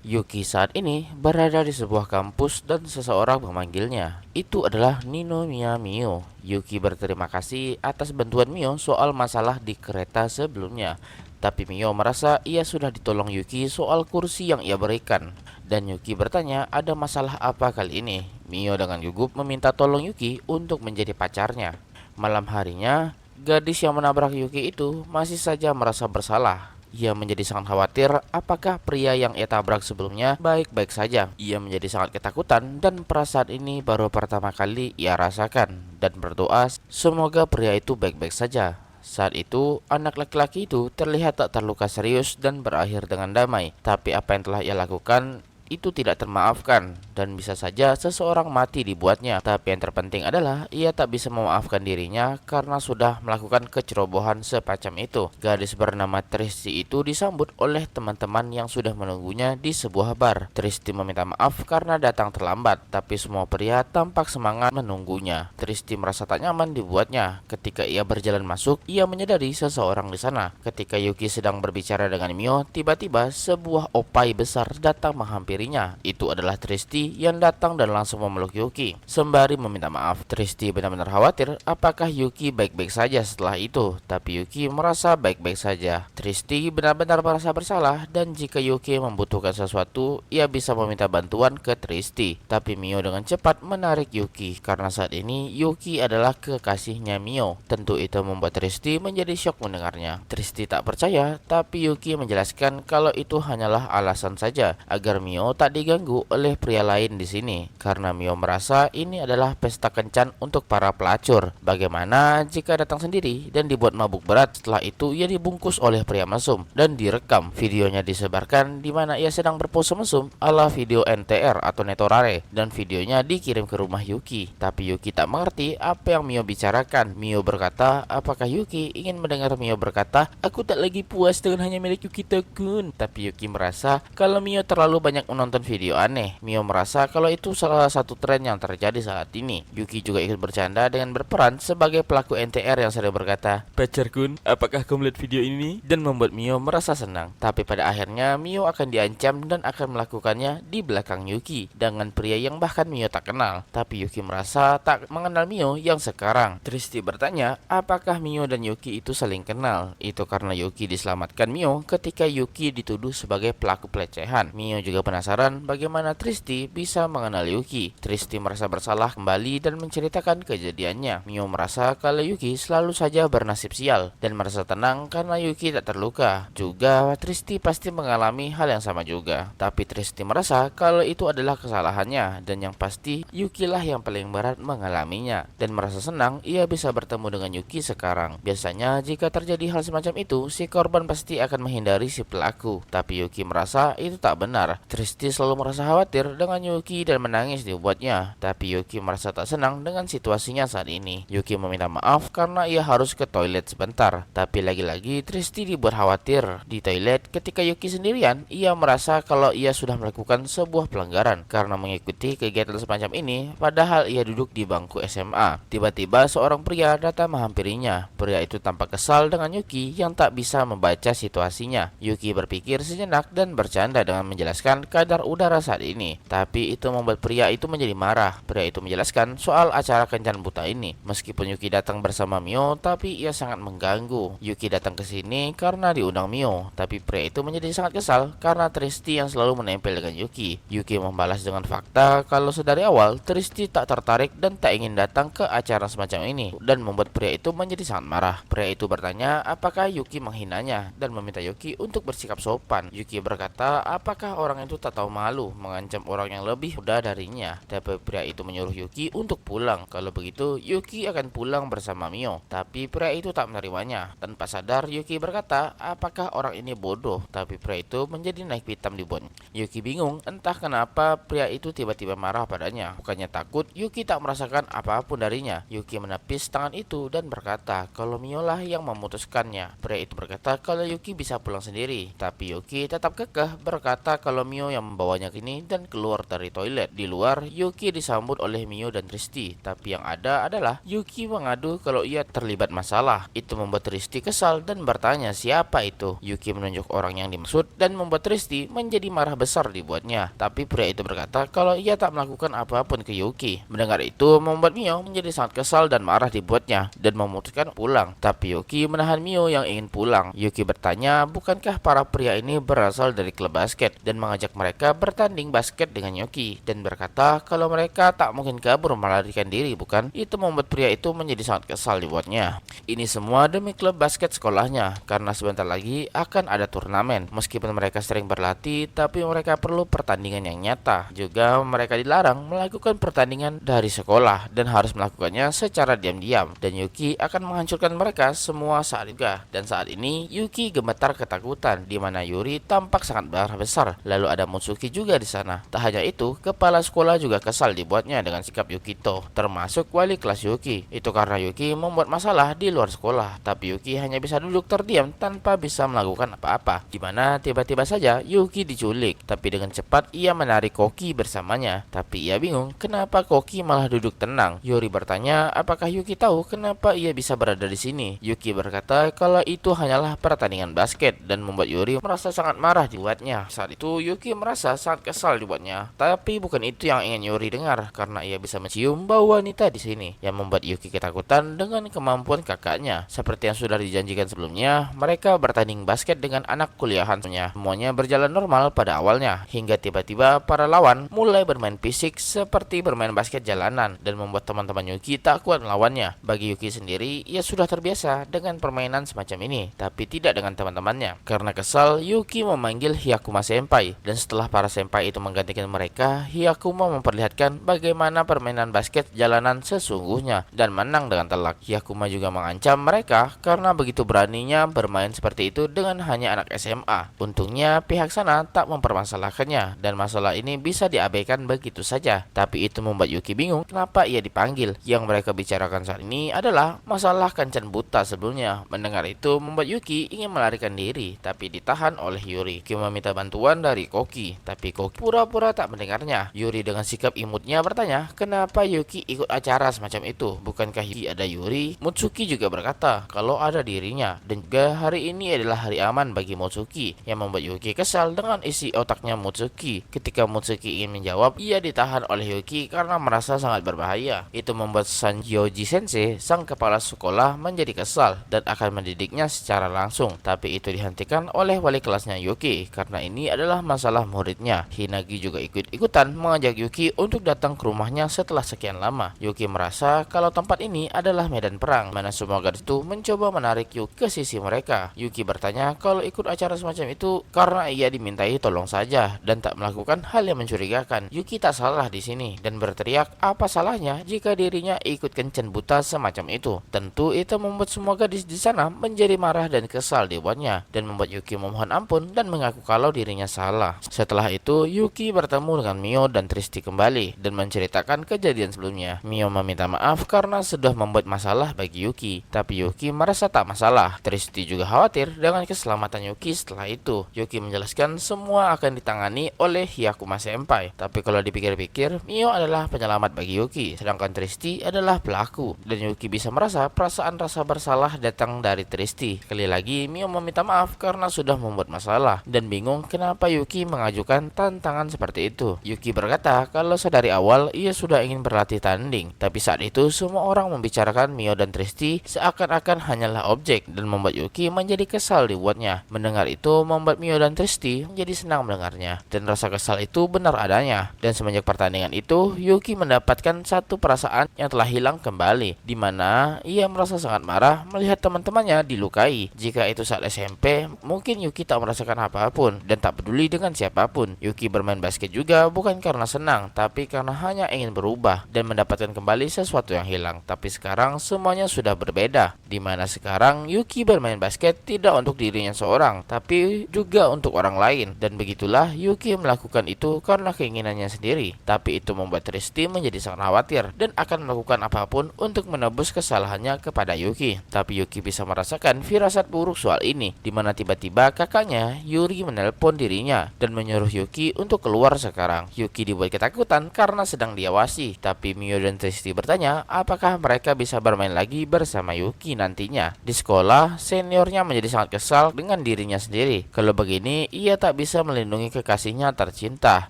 Yuki saat ini berada di sebuah kampus dan seseorang memanggilnya. Itu adalah Ninomiya Mio. Yuki berterima kasih atas bantuan Mio soal masalah di kereta sebelumnya. Tapi Mio merasa ia sudah ditolong Yuki soal kursi yang ia berikan. Dan Yuki bertanya ada masalah apa kali ini. Mio dengan gugup meminta tolong Yuki untuk menjadi pacarnya. Malam harinya, gadis yang menabrak Yuki itu masih saja merasa bersalah. Ia menjadi sangat khawatir apakah pria yang ia tabrak sebelumnya baik-baik saja. Ia menjadi sangat ketakutan dan perasaan ini baru pertama kali ia rasakan dan berdoa semoga pria itu baik-baik saja. Saat itu, anak laki-laki itu terlihat tak terluka serius dan berakhir dengan damai. Tapi apa yang telah ia lakukan itu tidak termaafkan dan bisa saja seseorang mati dibuatnya. Tapi yang terpenting adalah ia tak bisa memaafkan dirinya karena sudah melakukan kecerobohan semacam itu. Gadis bernama Tristi itu disambut oleh teman-teman yang sudah menunggunya di sebuah bar. Tristi meminta maaf karena datang terlambat, tapi semua pria tampak semangat menunggunya. Tristi merasa tak nyaman dibuatnya. Ketika ia berjalan masuk, ia menyadari seseorang di sana. Ketika Yuki sedang berbicara dengan Mio, tiba-tiba sebuah opai besar datang menghampiri. Itu adalah Tristi yang datang dan langsung memeluk Yuki sembari meminta maaf. Tristi benar-benar khawatir apakah Yuki baik-baik saja setelah itu, tapi Yuki merasa baik-baik saja. Tristi benar-benar merasa bersalah dan jika Yuki membutuhkan sesuatu, ia bisa meminta bantuan ke Tristi. Tapi Mio dengan cepat menarik Yuki karena saat ini Yuki adalah kekasihnya Mio. Tentu itu membuat Tristi menjadi syok mendengarnya. Tristi tak percaya, tapi Yuki menjelaskan kalau itu hanyalah alasan saja agar Mio tak diganggu oleh pria lain di sini karena Mio merasa ini adalah pesta kencan untuk para pelacur. Bagaimana jika datang sendiri dan dibuat mabuk berat, setelah itu ia dibungkus oleh pria mesum dan direkam. Videonya disebarkan di mana ia sedang berpose mesum ala video NTR atau Netorare dan videonya dikirim ke rumah Yuki. Tapi Yuki tak mengerti apa yang Mio bicarakan. Mio berkata, apakah Yuki ingin mendengar Mio berkata, aku tak lagi puas dengan hanya milik Yuki Takun. Tapi Yuki merasa kalau Mio terlalu banyak menonton video aneh. Mio merasa kalau itu salah satu tren yang terjadi saat ini. Yuki juga ikut bercanda dengan berperan sebagai pelaku NTR yang sering berkata, pacar Kun, apakah kau melihat video ini? Dan membuat Mio merasa senang. Tapi pada akhirnya Mio akan diancam dan akan melakukannya di belakang Yuki dengan pria yang bahkan Mio tak kenal. Tapi Yuki merasa tak mengenal Mio yang sekarang. Tristi bertanya, apakah Mio dan Yuki itu saling kenal? Itu karena Yuki diselamatkan Mio ketika Yuki dituduh sebagai pelaku pelecehan. Mio juga penasaran bagaimana Tristi bisa mengenal Yuki. Tristi merasa bersalah kembali dan menceritakan kejadiannya. Mio merasa kalau Yuki selalu saja bernasib sial dan merasa tenang karena Yuki tak terluka. Juga Tristi pasti mengalami hal yang sama juga. Tapi Tristi merasa kalau itu adalah kesalahannya dan yang pasti Yuki lah yang paling berat mengalaminya dan merasa senang ia bisa bertemu dengan Yuki sekarang. Biasanya jika terjadi hal semacam itu, si korban pasti akan menghindari si pelaku. Tapi Yuki merasa itu tak benar. Tristi selalu merasa khawatir dengan Yuki dan menangis dibuatnya. Tapi Yuki merasa tak senang dengan situasinya saat ini. Yuki meminta maaf karena ia harus ke toilet sebentar. Tapi lagi-lagi Tristi dibuat khawatir. Di toilet ketika Yuki sendirian, ia merasa kalau ia sudah melakukan sebuah pelanggaran karena mengikuti kegiatan semacam ini padahal ia duduk di bangku SMA. Tiba-tiba seorang pria datang menghampirinya. Pria itu tampak kesal dengan Yuki yang tak bisa membaca situasinya. Yuki berpikir sejenak dan bercanda dengan menjelaskan kadar udara saat ini. Tapi itu membuat pria itu menjadi marah. Pria itu menjelaskan soal acara kencan buta ini. Meskipun Yuki datang bersama Mio, tapi ia sangat mengganggu. Yuki datang ke sini karena diundang Mio, tapi pria itu menjadi sangat kesal karena Tristi yang selalu menempel dengan Yuki. Yuki membalas dengan fakta kalau sedari awal Tristi tak tertarik dan tak ingin datang ke acara semacam ini dan membuat pria itu menjadi sangat marah. Pria itu bertanya apakah Yuki menghinanya dan meminta Yuki untuk bersikap sopan. Yuki berkata apakah orang itu tak tahu malu mengancam orang yang lebih muda darinya. Tapi pria itu menyuruh Yuki untuk pulang. Kalau begitu Yuki akan pulang bersama Mio. Tapi pria itu tak menerimanya. Tanpa sadar Yuki berkata apakah orang ini bodoh. Tapi pria itu menjadi naik pitam di bon. Yuki bingung entah kenapa pria itu tiba-tiba marah padanya. Bukannya takut, Yuki tak merasakan apapun darinya. Yuki menepis tangan itu dan berkata kalau Mio lah yang memutuskannya. Pria itu berkata kalau Yuki bisa pulang sendiri. Tapi Yuki tetap kekeh berkata kalau Mio yang yang membawanya kini dan keluar dari toilet. Di luar, Yuki disambut oleh Mio dan Tristi, tapi yang ada adalah Yuki mengadu kalau ia terlibat masalah. Itu membuat Tristi kesal dan bertanya siapa itu. Yuki menunjuk orang yang dimaksud dan membuat Tristi menjadi marah besar dibuatnya. Tapi pria itu berkata kalau ia tak melakukan apapun ke Yuki. Mendengar itu membuat Mio menjadi sangat kesal dan marah dibuatnya dan memutuskan pulang. Tapi Yuki menahan Mio yang ingin pulang. Yuki bertanya bukankah para pria ini berasal dari klub basket dan mengajak mereka bertanding basket dengan Yuki dan berkata kalau mereka tak mungkin kabur melarikan diri, bukan? Itu membuat pria itu menjadi sangat kesal dibuatnya. Ini semua demi klub basket sekolahnya karena sebentar lagi akan ada turnamen. Meskipun mereka sering berlatih, tapi mereka perlu pertandingan yang nyata. Juga mereka dilarang melakukan pertandingan dari sekolah dan harus melakukannya secara diam-diam. Dan Yuki akan menghancurkan mereka semua saat itu. Dan saat ini Yuki gemetar ketakutan di mana Yuri tampak sangat marah besar. Lalu ada Mutsuki juga di sana. Tak hanya itu, kepala sekolah juga kesal dibuatnya dengan sikap Yukito, termasuk wali kelas Yuki. Itu karena Yuki membuat masalah di luar sekolah, tapi Yuki hanya bisa duduk terdiam tanpa bisa melakukan apa-apa. Di mana tiba-tiba saja Yuki diculik, tapi dengan cepat ia menarik Koki bersamanya. Tapi ia bingung kenapa Koki malah duduk tenang. Yuri bertanya apakah Yuki tahu kenapa ia bisa berada di sini. Yuki berkata kalau itu hanyalah pertandingan basket dan membuat Yuri merasa sangat marah dibuatnya. Saat itu Yuki merasa sangat kesal dibuatnya. Tapi bukan itu yang ingin Yuri dengar karena ia bisa mencium bau wanita di sini yang membuat Yuki ketakutan dengan kemampuan kakaknya. Seperti yang sudah dijanjikan sebelumnya, mereka bertanding basket dengan anak kuliahannya. Semuanya berjalan normal pada awalnya hingga tiba-tiba para lawan mulai bermain fisik seperti bermain basket jalanan dan membuat teman-teman Yuki tak kuat melawannya. Bagi Yuki sendiri, ia sudah terbiasa dengan permainan semacam ini, tapi tidak dengan teman-temannya. Karena kesal, Yuki memanggil Hyakuma Senpai dan setelah para senpai itu menggantikan mereka, Hyakuma memperlihatkan bagaimana permainan basket jalanan sesungguhnya dan menang dengan telak. Hyakuma juga mengancam mereka karena begitu beraninya bermain seperti itu dengan hanya anak SMA. Untungnya pihak sana tak mempermasalahkannya dan masalah ini bisa diabaikan begitu saja. Tapi itu membuat Yuki bingung kenapa ia dipanggil. Yang mereka bicarakan saat ini adalah masalah Kancan buta sebelumnya. Mendengar itu membuat Yuki ingin melarikan diri, tapi ditahan oleh Yuri. Yuki meminta bantuan dari Koki, tapi Koki pura-pura tak mendengarnya. Yuri dengan sikap imutnya bertanya kenapa Yuki ikut acara semacam itu. Bukankah Yuki ada Yuri? Mutsuki juga berkata kalau ada dirinya dan juga hari ini adalah hari aman bagi Mutsuki, yang membuat Yuki kesal dengan isi otaknya Mutsuki. Ketika Mutsuki ingin menjawab, ia ditahan oleh Yuki karena merasa sangat berbahaya. Itu membuat Sanjoji Sensei, sang kepala sekolah, menjadi kesal dan akan mendidiknya secara langsung. Tapi itu dihentikan oleh wali kelasnya Yuki karena ini adalah masalah muridnya. Hinagi juga ikut-ikutan mengajak Yuki untuk datang ke rumahnya setelah sekian lama. Yuki merasa kalau tempat ini adalah medan perang, mana semua gadis itu mencoba menarik Yuki ke sisi mereka. Yuki bertanya kalau ikut acara semacam itu karena ia dimintai tolong saja dan tak melakukan hal yang mencurigakan. Yuki tak salah di sini dan berteriak apa salahnya jika dirinya ikut kencan buta semacam itu. Tentu itu membuat semua gadis di sana menjadi marah dan kesal dibuatnya dan membuat Yuki memohon ampun dan mengaku kalau dirinya salah. Setelah itu Yuki bertemu dengan Mio dan Tristi kembali dan menceritakan kejadian sebelumnya. Mio meminta maaf karena sudah membuat masalah bagi Yuki, tapi Yuki merasa tak masalah. Tristi juga khawatir dengan keselamatan Yuki setelah itu. Yuki menjelaskan semua akan ditangani oleh Hyakuma Senpai. Tapi kalau dipikir-pikir, Mio adalah penyelamat bagi Yuki, sedangkan Tristi adalah pelaku. Dan Yuki bisa merasa perasaan rasa bersalah datang dari Tristi. Sekali lagi, Mio meminta maaf karena sudah membuat masalah dan bingung kenapa Yuki mengajukan tantangan seperti itu. Yuki berkata kalau sedari awal ia sudah ingin berlatih tanding, tapi saat itu semua orang membicarakan Mio dan Tristi seakan-akan hanyalah objek dan membuat Yuki menjadi kesal dibuatnya. Mendengar itu membuat Mio dan Tristi menjadi senang mendengarnya dan rasa kesal itu benar adanya. Dan semenjak pertandingan itu Yuki mendapatkan satu perasaan yang telah hilang kembali, di mana ia merasa sangat marah melihat teman-temannya dilukai. Jika itu saat SMP, mungkin Yuki tak merasakan apapun dan tak peduli dengan siapapun. Yuki bermain basket juga bukan karena senang, tapi karena hanya ingin berubah dan mendapatkan kembali sesuatu yang hilang. Tapi sekarang semuanya sudah berbeda, di mana sekarang Yuki bermain basket tidak untuk dirinya seorang, tapi juga untuk orang lain. Dan begitulah Yuki melakukan itu karena keinginannya sendiri. Tapi itu membuat Tristi menjadi sangat khawatir dan akan melakukan apapun untuk menebus kesalahannya kepada Yuki. Tapi Yuki bisa merasakan firasat buruk soal ini, di mana tiba-tiba kakaknya Yuri menelpon dirinya dan menyuruh menyuruh Yuki untuk keluar sekarang. Yuki dibuat ketakutan karena sedang diawasi, tapi Mio dan Trishti bertanya apakah mereka bisa bermain lagi bersama Yuki nantinya. Di sekolah, seniornya menjadi sangat kesal dengan dirinya sendiri. Kalau begini, ia tak bisa melindungi kekasihnya tercinta.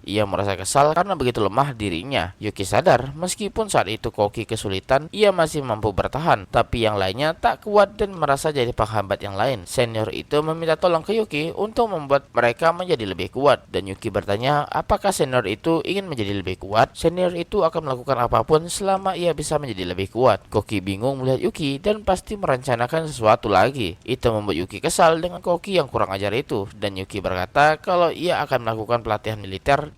Ia merasa kesal karena begitu lemah dirinya. Yuki sadar, meskipun saat itu Koki kesulitan, ia masih mampu bertahan, tapi yang lainnya tak kuat dan merasa jadi penghambat yang lain. Senior itu meminta tolong ke Yuki untuk membuat mereka menjadi lebih kuat, dan Yuki bertanya apakah senior itu ingin menjadi lebih kuat. Senior itu akan melakukan apapun selama ia bisa menjadi lebih kuat. Koki bingung melihat Yuki dan pasti merencanakan sesuatu lagi. Itu membuat Yuki kesal dengan Koki yang kurang ajar itu, dan Yuki berkata kalau ia akan melakukan pelatihan militer.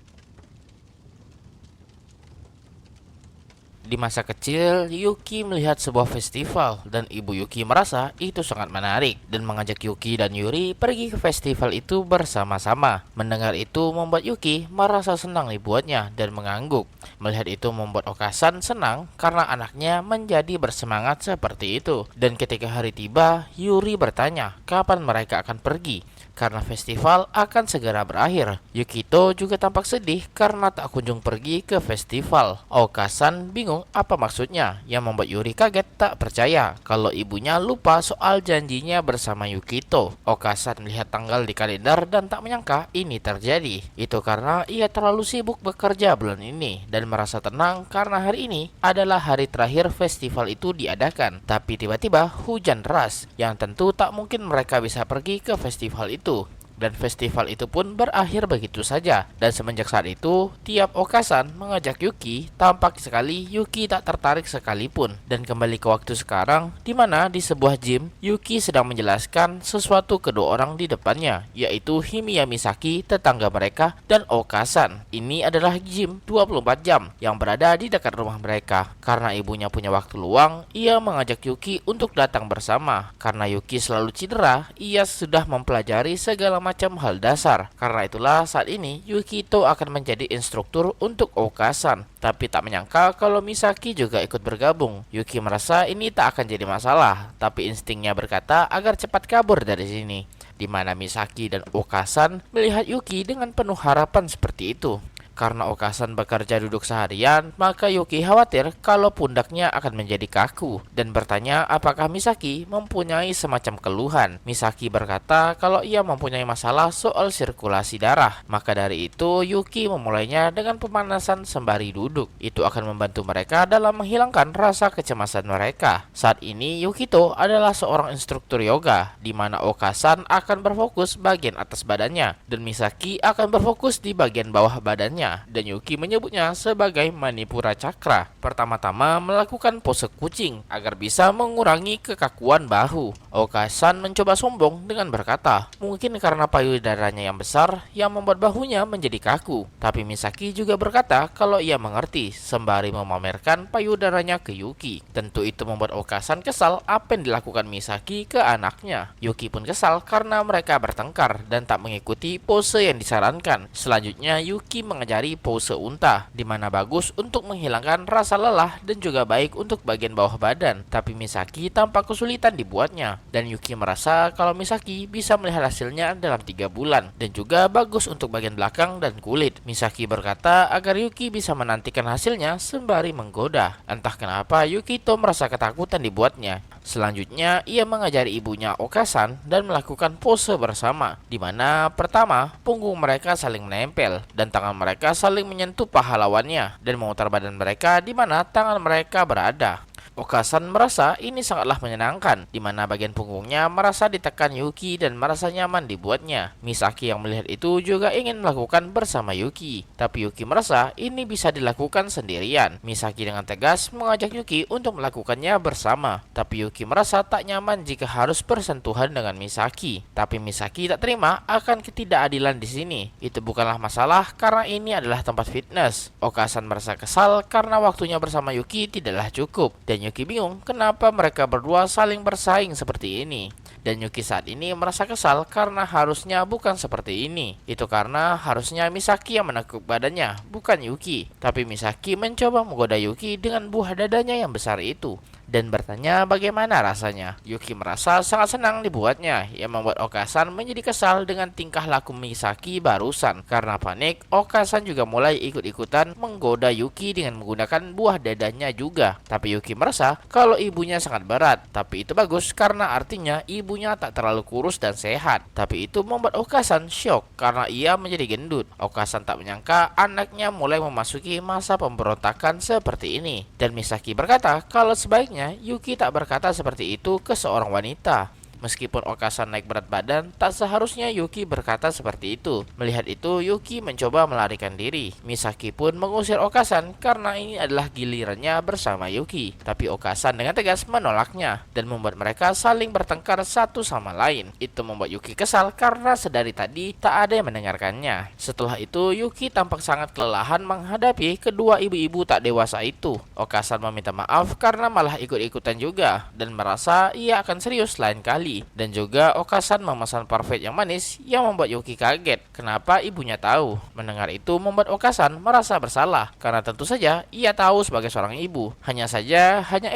Di masa kecil, Yuki melihat sebuah festival dan ibu Yuki merasa itu sangat menarik dan mengajak Yuki dan Yuri pergi ke festival itu bersama-sama. Mendengar itu membuat Yuki merasa senang dibuatnya dan mengangguk. Melihat itu membuat Okasan senang karena anaknya menjadi bersemangat seperti itu. Dan ketika hari tiba, Yuri bertanya kapan mereka akan pergi, karena festival akan segera berakhir. Yukito juga tampak sedih karena tak kunjung pergi ke festival. Okasan bingung apa maksudnya, yang membuat Yuri kaget tak percaya kalau ibunya lupa soal janjinya bersama Yukito. Okasan melihat tanggal di kalender dan tak menyangka ini terjadi. Itu karena ia terlalu sibuk bekerja bulan ini dan merasa tenang karena hari ini adalah hari terakhir festival itu diadakan. Tapi tiba-tiba hujan deras yang tentu tak mungkin mereka bisa pergi ke festival itu. Dan festival itu pun berakhir begitu saja. Dan semenjak saat itu, tiap Okasan mengajak Yuki, tampak sekali Yuki tak tertarik sekalipun. Dan kembali ke waktu sekarang, di mana di sebuah gym, Yuki sedang menjelaskan sesuatu ke dua orang di depannya, yaitu Himiya Misaki, tetangga mereka, dan Okasan. Ini adalah gym 24 jam yang berada di dekat rumah mereka. Karena ibunya punya waktu luang, ia mengajak Yuki untuk datang bersama. Karena Yuki selalu cedera, ia sudah mempelajari segala macam hal dasar. Karena itulah saat ini Yukito akan menjadi instruktur untuk Okasan. Tapi tak menyangka kalau Misaki juga ikut bergabung. Yuki merasa ini tak akan jadi masalah, tapi instingnya berkata agar cepat kabur dari sini. Di mana Misaki dan Okasan melihat Yuki dengan penuh harapan seperti itu. Karena Okasan bekerja duduk seharian, maka Yuki khawatir kalau pundaknya akan menjadi kaku dan bertanya apakah Misaki mempunyai semacam keluhan. Misaki berkata kalau ia mempunyai masalah soal sirkulasi darah. Maka dari itu Yuki memulainya dengan pemanasan sembari duduk. Itu akan membantu mereka dalam menghilangkan rasa kecemasan mereka. Saat ini Yukito adalah seorang instruktur yoga, di mana Okasan akan berfokus bagian atas badannya dan Misaki akan berfokus di bagian bawah badannya. Dan Yuki menyebutnya sebagai Manipura Cakra. Pertama-tama melakukan pose kucing agar bisa mengurangi kekakuan bahu. Okasan mencoba sombong dengan berkata, mungkin karena payudaranya yang besar yang membuat bahunya menjadi kaku. Tapi Misaki juga berkata kalau ia mengerti, sembari memamerkan payudaranya ke Yuki. Tentu itu membuat Okasan kesal apa yang dilakukan Misaki ke anaknya. Yuki pun kesal karena mereka bertengkar dan tak mengikuti pose yang disarankan. Selanjutnya Yuki mengajari pose unta, di mana bagus untuk menghilangkan rasa lelah dan juga baik untuk bagian bawah badan. Tapi Misaki tampak kesulitan dibuatnya, dan Yuki merasa kalau Misaki bisa melihat hasilnya dalam 3 bulan, dan juga bagus untuk bagian belakang dan kulit. Misaki berkata agar Yuki bisa menantikan hasilnya sembari menggoda. Entah kenapa Yukito merasa ketakutan dibuatnya. Selanjutnya, ia mengajari ibunya Okasan dan melakukan pose bersama, di mana pertama, punggung mereka saling menempel dan tangan mereka saling menyentuh paha lawannya dan memutar badan mereka di mana tangan mereka berada. Okasan merasa ini sangatlah menyenangkan, di mana bagian punggungnya merasa ditekan Yuki dan merasa nyaman dibuatnya. Misaki yang melihat itu juga ingin melakukan bersama Yuki, tapi Yuki merasa ini bisa dilakukan sendirian. Misaki dengan tegas mengajak Yuki untuk melakukannya bersama, tapi Yuki merasa tak nyaman jika harus bersentuhan dengan Misaki. Tapi Misaki tak terima akan ketidakadilan di sini. Itu bukanlah masalah karena ini adalah tempat fitness. Okasan merasa kesal karena waktunya bersama Yuki tidaklah cukup, dan Yuki bingung kenapa mereka berdua saling bersaing seperti ini. Dan Yuki saat ini merasa kesal karena harusnya bukan seperti ini. Itu karena harusnya Misaki yang menekuk badannya, bukan Yuki. Tapi Misaki mencoba menggoda Yuki dengan buah dadanya yang besar itu. dan bertanya bagaimana rasanya. Yuki merasa sangat senang dibuatnya, yang membuat Okasan menjadi kesal dengan tingkah laku Misaki barusan. Karena panik, Okasan juga mulai ikut-ikutan menggoda Yuki dengan menggunakan buah dadanya juga. Tapi Yuki merasa kalau ibunya sangat berat, tapi itu bagus karena artinya ibunya tak terlalu kurus dan sehat. Tapi itu membuat Okasan syok karena ia menjadi gendut. Okasan tak menyangka anaknya mulai memasuki masa pemberontakan seperti ini. Dan Misaki berkata kalau sebaiknya Yuki tak berkata seperti itu ke seorang wanita. Meskipun Okasan naik berat badan, tak seharusnya Yuki berkata seperti itu. Melihat itu, Yuki mencoba melarikan diri. Misaki pun mengusir Okasan karena ini adalah gilirannya bersama Yuki. Tapi Okasan dengan tegas menolaknya dan membuat mereka saling bertengkar satu sama lain. Itu membuat Yuki kesal karena sedari tadi tak ada yang mendengarkannya. Setelah itu, Yuki tampak sangat kelelahan menghadapi kedua ibu-ibu tak dewasa itu. Okasan meminta maaf karena malah ikut-ikutan juga dan merasa ia akan serius lain kali. Dan juga Okasan memesan parfait yang manis yang membuat Yuki kaget. Kenapa ibunya tahu? Mendengar itu membuat Okasan merasa bersalah karena tentu saja ia tahu sebagai seorang ibu. Hanya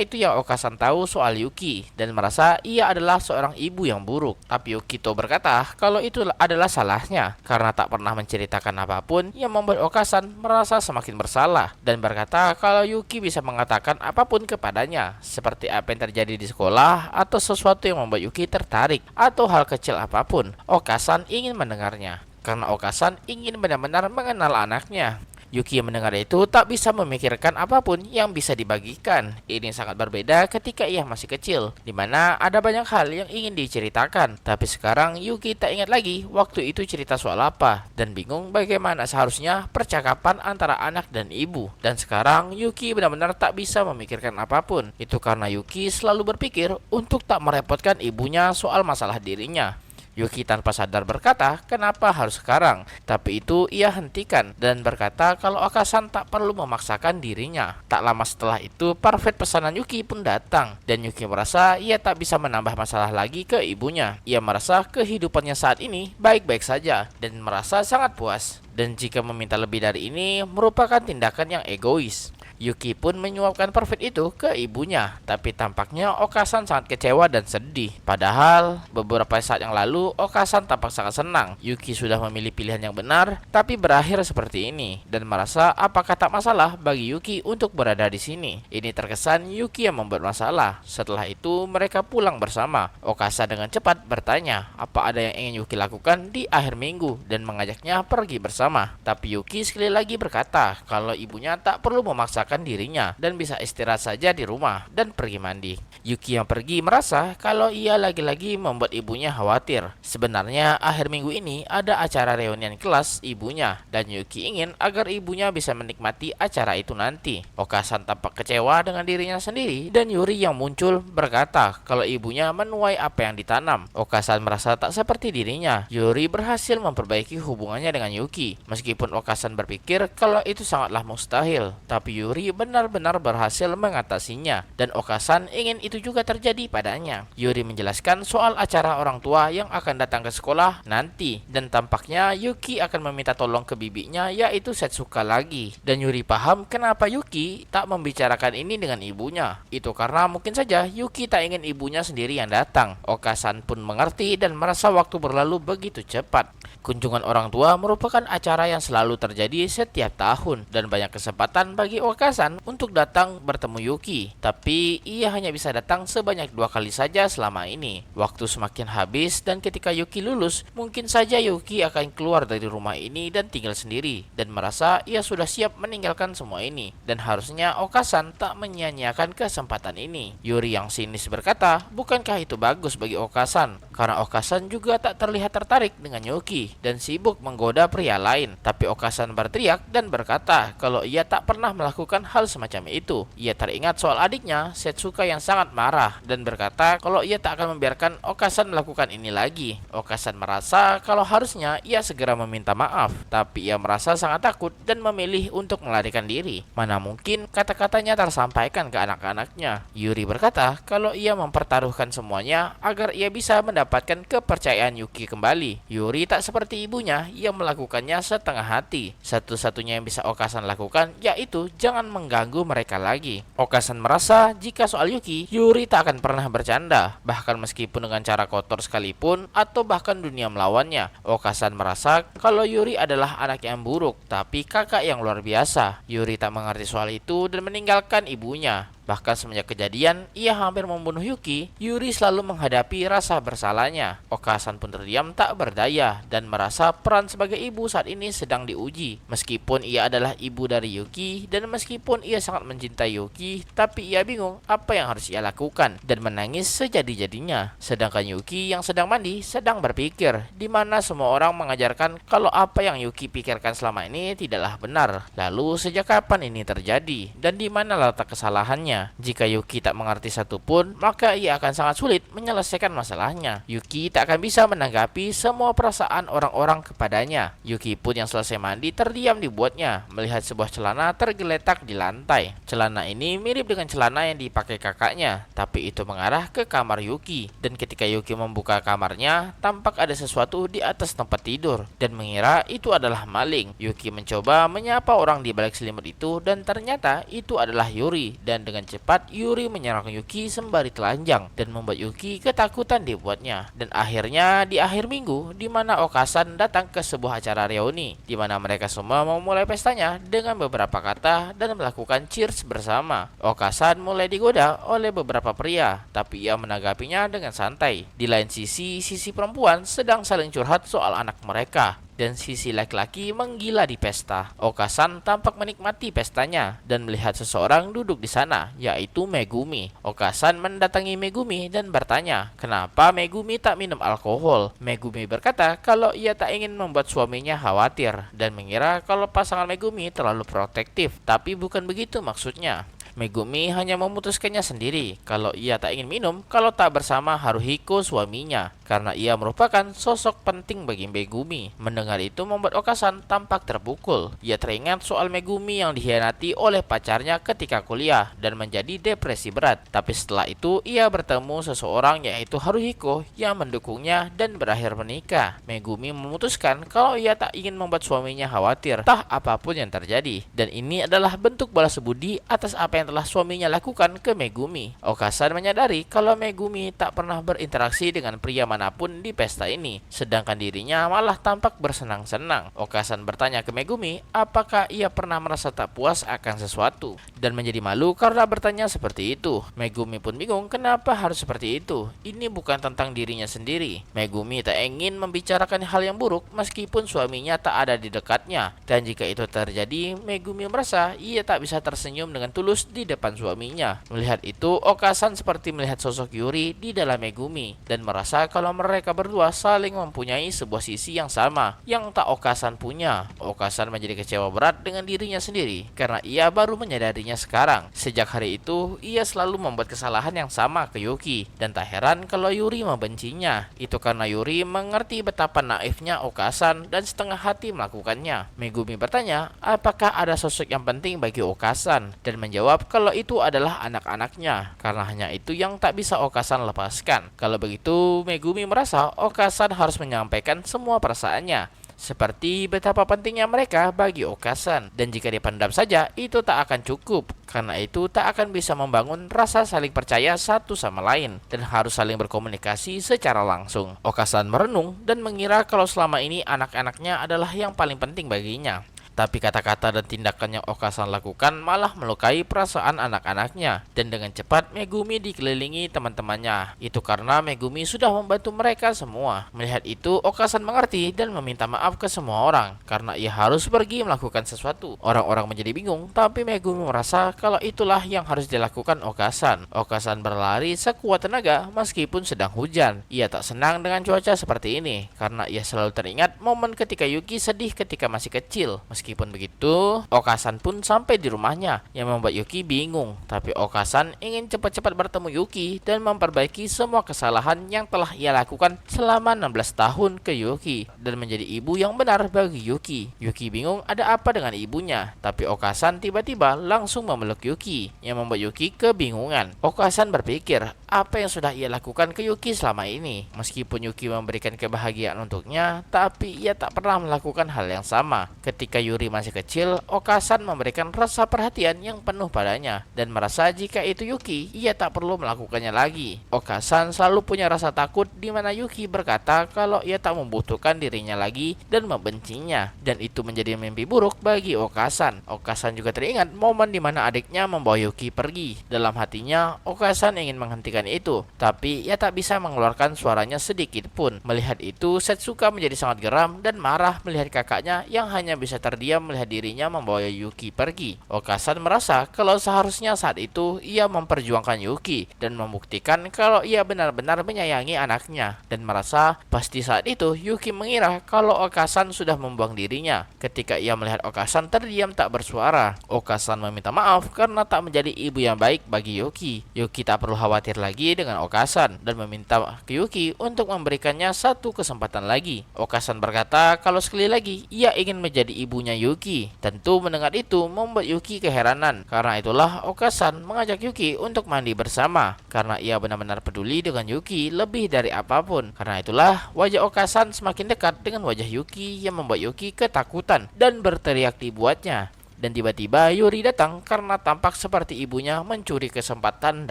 itu yang Okasan tahu soal Yuki dan merasa ia adalah seorang ibu yang buruk. Tapi Yukito berkata kalau itu adalah salahnya karena tak pernah menceritakan apapun yang membuat Okasan merasa semakin bersalah dan berkata kalau Yuki bisa mengatakan apapun kepadanya seperti apa yang terjadi di sekolah atau sesuatu yang membuat Yuki tertarik atau hal kecil apapun. Okasan ingin mendengarnya karena Okasan ingin benar-benar mengenal anaknya. Yuki yang mendengar itu tak bisa memikirkan apapun yang bisa dibagikan. Ini sangat berbeda ketika ia masih kecil, di mana ada banyak hal yang ingin diceritakan. Tapi sekarang Yuki tak ingat lagi waktu itu cerita soal apa, dan bingung bagaimana seharusnya percakapan antara anak dan ibu. Dan sekarang Yuki benar-benar tak bisa memikirkan apapun. Itu karena Yuki selalu berpikir untuk tak merepotkan ibunya soal masalah dirinya. Yuki tanpa sadar berkata, kenapa harus sekarang? Tapi itu ia hentikan dan berkata kalau Okasan tak perlu memaksakan dirinya. Tak lama setelah itu, parfait pesanan Yuki pun datang. Dan Yuki merasa ia tak bisa menambah masalah lagi ke ibunya. Ia merasa kehidupannya saat ini baik-baik saja dan merasa sangat puas. Dan jika meminta lebih dari ini merupakan tindakan yang egois. Yuki pun menyuapkan parfait itu ke ibunya, tapi tampaknya Okasan sangat kecewa dan sedih. Padahal beberapa saat yang lalu Okasan tampak sangat senang. Yuki sudah memilih pilihan yang benar, tapi berakhir seperti ini dan merasa apakah tak masalah bagi Yuki untuk berada di sini. Ini terkesan Yuki yang membuat masalah. Setelah itu mereka pulang bersama. Okasan dengan cepat bertanya apa ada yang ingin Yuki lakukan di akhir minggu dan mengajaknya pergi bersama. Tapi Yuki sekali lagi berkata kalau ibunya tak perlu memaksakan dirinya dan bisa istirahat saja di rumah dan pergi mandi. Yuki yang pergi merasa kalau ia lagi-lagi membuat ibunya khawatir. Sebenarnya akhir minggu ini ada acara reunian kelas ibunya dan Yuki ingin agar ibunya bisa menikmati acara itu nanti. Okasan tampak kecewa dengan dirinya sendiri dan Yuri yang muncul berkata kalau ibunya menuai apa yang ditanam. Okasan merasa tak seperti dirinya. Yuri berhasil memperbaiki hubungannya dengan Yuki meskipun Okasan berpikir kalau itu sangatlah mustahil. Tapi Yuri benar-benar berhasil mengatasinya dan Okasan ingin itu juga terjadi padanya. Yuri menjelaskan soal acara orang tua yang akan datang ke sekolah nanti dan tampaknya Yuki akan meminta tolong ke bibinya yaitu Setsuka lagi. Dan Yuri paham kenapa Yuki tak membicarakan ini dengan ibunya. Itu karena mungkin saja Yuki tak ingin ibunya sendiri yang datang. Okasan pun mengerti dan merasa waktu berlalu begitu cepat. Kunjungan orang tua merupakan acara yang selalu terjadi setiap tahun dan banyak kesempatan bagi Okasan untuk datang bertemu Yuki. Tapi ia hanya bisa datang sebanyak 2 kali saja selama ini. Waktu semakin habis dan ketika Yuki lulus, mungkin saja Yuki akan keluar dari rumah ini dan tinggal sendiri dan merasa ia sudah siap meninggalkan semua ini. Dan harusnya Okasan tak menyia-nyiakan kesempatan ini. Yuri yang sinis berkata, bukankah itu bagus bagi Okasan? Karena Okasan juga tak terlihat tertarik dengan Yuki dan sibuk menggoda pria lain. Tapi Okasan berteriak dan berkata kalau ia tak pernah melakukan hal semacam itu. Ia teringat soal adiknya Setsuka yang sangat marah dan berkata kalau ia tak akan membiarkan Okasan melakukan ini lagi. Okasan merasa kalau harusnya ia segera meminta maaf, tapi ia merasa sangat takut dan memilih untuk melarikan diri. Mana mungkin kata-katanya tersampaikan ke anak-anaknya. Yuri berkata kalau ia mempertaruhkan semuanya agar ia bisa mendapatkan kepercayaan Yuki kembali. Yuri tak seperti ibunya yang melakukannya setengah hati. Satu-satunya yang bisa Okasan lakukan yaitu jangan jangan mengganggu mereka lagi. Okasan merasa jika soal Yuki, Yuri tak akan pernah bercanda, bahkan meskipun dengan cara kotor sekalipun atau bahkan dunia melawannya. Okasan merasa kalau Yuri adalah anak yang buruk, tapi kakak yang luar biasa. Yuri tak mengerti soal itu dan meninggalkan ibunya. Bahkan semenjak kejadian ia hampir membunuh Yuki, Yuri selalu menghadapi rasa bersalahnya. Okasan pun terdiam tak berdaya dan merasa peran sebagai ibu saat ini sedang diuji. Meskipun ia adalah ibu dari Yuki dan meskipun ia sangat mencintai Yuki, tapi ia bingung apa yang harus ia lakukan dan menangis sejadi-jadinya. Sedangkan Yuki yang sedang mandi sedang berpikir di mana semua orang mengajarkan kalau apa yang Yuki pikirkan selama ini tidaklah benar. Lalu sejak kapan ini terjadi dan di mana letak kesalahannya? Jika Yuki tak mengerti satupun, maka ia akan sangat sulit menyelesaikan masalahnya. Yuki tak akan bisa menanggapi semua perasaan orang-orang kepadanya. Yuki pun yang selesai mandi terdiam dibuatnya melihat sebuah celana tergeletak di lantai. Celana ini mirip dengan celana yang dipakai kakaknya, tapi itu mengarah ke kamar Yuki. Dan ketika Yuki membuka kamarnya, tampak ada sesuatu di atas tempat tidur dan mengira itu adalah maling. Yuki mencoba menyapa orang di balik selimut itu dan ternyata itu adalah Yuri. Dan dengan cepat Yuri menyerang Yuki sembari telanjang dan membuat Yuki ketakutan dibuatnya. Dan akhirnya di akhir minggu di mana Okasan datang ke sebuah acara reuni di mana mereka semua memulai pestanya dengan beberapa kata dan melakukan cheers bersama. Okasan mulai digoda oleh beberapa pria, tapi ia menanggapinya dengan santai. Di lain sisi, sisi perempuan sedang saling curhat soal anak mereka. Dan sisi laki-laki menggila di pesta. Okasan tampak menikmati pestanya dan melihat seseorang duduk di sana, yaitu Megumi. Okasan mendatangi Megumi dan bertanya, kenapa Megumi tak minum alkohol? Megumi berkata kalau ia tak ingin membuat suaminya khawatir dan mengira kalau pasangan Megumi terlalu protektif, tapi bukan begitu maksudnya. Megumi hanya memutuskannya sendiri kalau ia tak ingin minum kalau tak bersama Haruhiko suaminya, karena ia merupakan sosok penting bagi Megumi. Mendengar itu membuat Okasan tampak terpukul. Ia teringat soal Megumi yang dikhianati oleh pacarnya ketika kuliah dan menjadi depresi berat. Tapi setelah itu ia bertemu seseorang yaitu Haruhiko yang mendukungnya dan berakhir menikah. Megumi memutuskan kalau ia tak ingin membuat suaminya khawatir, entah apapun yang terjadi. Dan ini adalah bentuk balas budi atas apa yang telah suaminya lakukan ke Megumi. Okasan menyadari kalau Megumi tak pernah berinteraksi dengan pria manapun di pesta ini, sedangkan dirinya malah tampak bersenang-senang. Okasan bertanya ke Megumi apakah ia pernah merasa tak puas akan sesuatu dan menjadi malu karena bertanya seperti itu. Megumi pun bingung kenapa harus seperti itu. Ini bukan tentang dirinya sendiri. Megumi tak ingin membicarakan hal yang buruk meskipun suaminya tak ada di dekatnya, dan jika itu terjadi, Megumi merasa ia tak bisa tersenyum dengan tulus di depan suaminya. Melihat itu, Okasan seperti melihat sosok Yuri di dalam Megumi dan merasa kalau mereka berdua saling mempunyai sebuah sisi yang sama yang tak Okasan punya. Okasan menjadi kecewa berat dengan dirinya sendiri karena ia baru menyadarinya sekarang. Sejak hari itu, ia selalu membuat kesalahan yang sama ke Yuki dan tak heran kalau Yuri membencinya. Itu karena Yuri mengerti betapa naifnya Okasan dan setengah hati melakukannya. Megumi bertanya apakah ada sosok yang penting bagi Okasan dan menjawab kalau itu adalah anak-anaknya, karena hanya itu yang tak bisa Okasan lepaskan. Kalau begitu, Megumi merasa Okasan harus menyampaikan semua perasaannya, seperti betapa pentingnya mereka bagi Okasan. Dan jika dipendam saja, itu tak akan cukup, karena itu tak akan bisa membangun rasa saling percaya satu sama lain dan harus saling berkomunikasi secara langsung. Okasan merenung dan mengira kalau selama ini anak-anaknya adalah yang paling penting baginya. Tapi kata-kata dan tindakan yang Okasan lakukan malah melukai perasaan anak-anaknya. Dan dengan cepat Megumi dikelilingi teman-temannya. Itu karena Megumi sudah membantu mereka semua. Melihat itu, Okasan mengerti dan meminta maaf ke semua orang karena ia harus pergi melakukan sesuatu. Orang-orang menjadi bingung, tapi Megumi merasa kalau itulah yang harus dilakukan Okasan. Okasan berlari sekuat tenaga meskipun sedang hujan. Ia tak senang dengan cuaca seperti ini karena ia selalu teringat momen ketika Yuki sedih ketika masih kecil. Meskipun begitu, Okasan pun sampai di rumahnya yang membuat Yuki bingung. Tapi Okasan ingin cepat-cepat bertemu Yuki dan memperbaiki semua kesalahan yang telah ia lakukan selama 16 tahun ke Yuki dan menjadi ibu yang benar bagi Yuki. Yuki bingung ada apa dengan ibunya, tapi Okasan tiba-tiba langsung memeluk Yuki yang membuat Yuki kebingungan. Okasan berpikir apa yang sudah ia lakukan ke Yuki selama ini. Meskipun Yuki memberikan kebahagiaan untuknya, tapi ia tak pernah melakukan hal yang sama. Ketika Yuri masih kecil, Okasan memberikan rasa perhatian yang penuh padanya dan merasa jika itu Yuki, ia tak perlu melakukannya lagi. Okasan selalu punya rasa takut di mana Yuki berkata kalau ia tak membutuhkan dirinya lagi dan membencinya, dan itu menjadi mimpi buruk bagi Okasan. Okasan juga teringat momen di mana adiknya membawa Yuki pergi. Dalam hatinya, Okasan ingin menghentikan itu, tapi ia tak bisa mengeluarkan suaranya sedikit pun. Melihat itu, Setsuka menjadi sangat geram dan marah melihat kakaknya yang hanya bisa terdiam melihat dirinya membawa Yuki pergi. Okasan merasa kalau seharusnya saat itu ia memperjuangkan Yuki dan membuktikan kalau ia benar-benar menyayangi anaknya, dan merasa pasti saat itu Yuki mengira kalau Okasan sudah membuang dirinya. Ketika ia melihat Okasan terdiam tak bersuara, Okasan meminta maaf karena tak menjadi ibu yang baik bagi Yuki. Yuki tak perlu khawatir lagi dengan Okasan dan meminta ke Yuki untuk memberikannya satu kesempatan lagi. Okasan berkata kalau sekali lagi ia ingin menjadi ibunya Yuki. Tentu mendengar itu membuat Yuki keheranan. Karena itulah Okasan mengajak Yuki untuk mandi bersama, karena ia benar-benar peduli dengan Yuki lebih dari apapun. Karena itulah wajah Okasan semakin dekat dengan wajah Yuki yang membuat Yuki ketakutan dan berteriak dibuatnya. Dan tiba-tiba Yuri datang karena tampak seperti ibunya mencuri kesempatan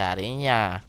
darinya.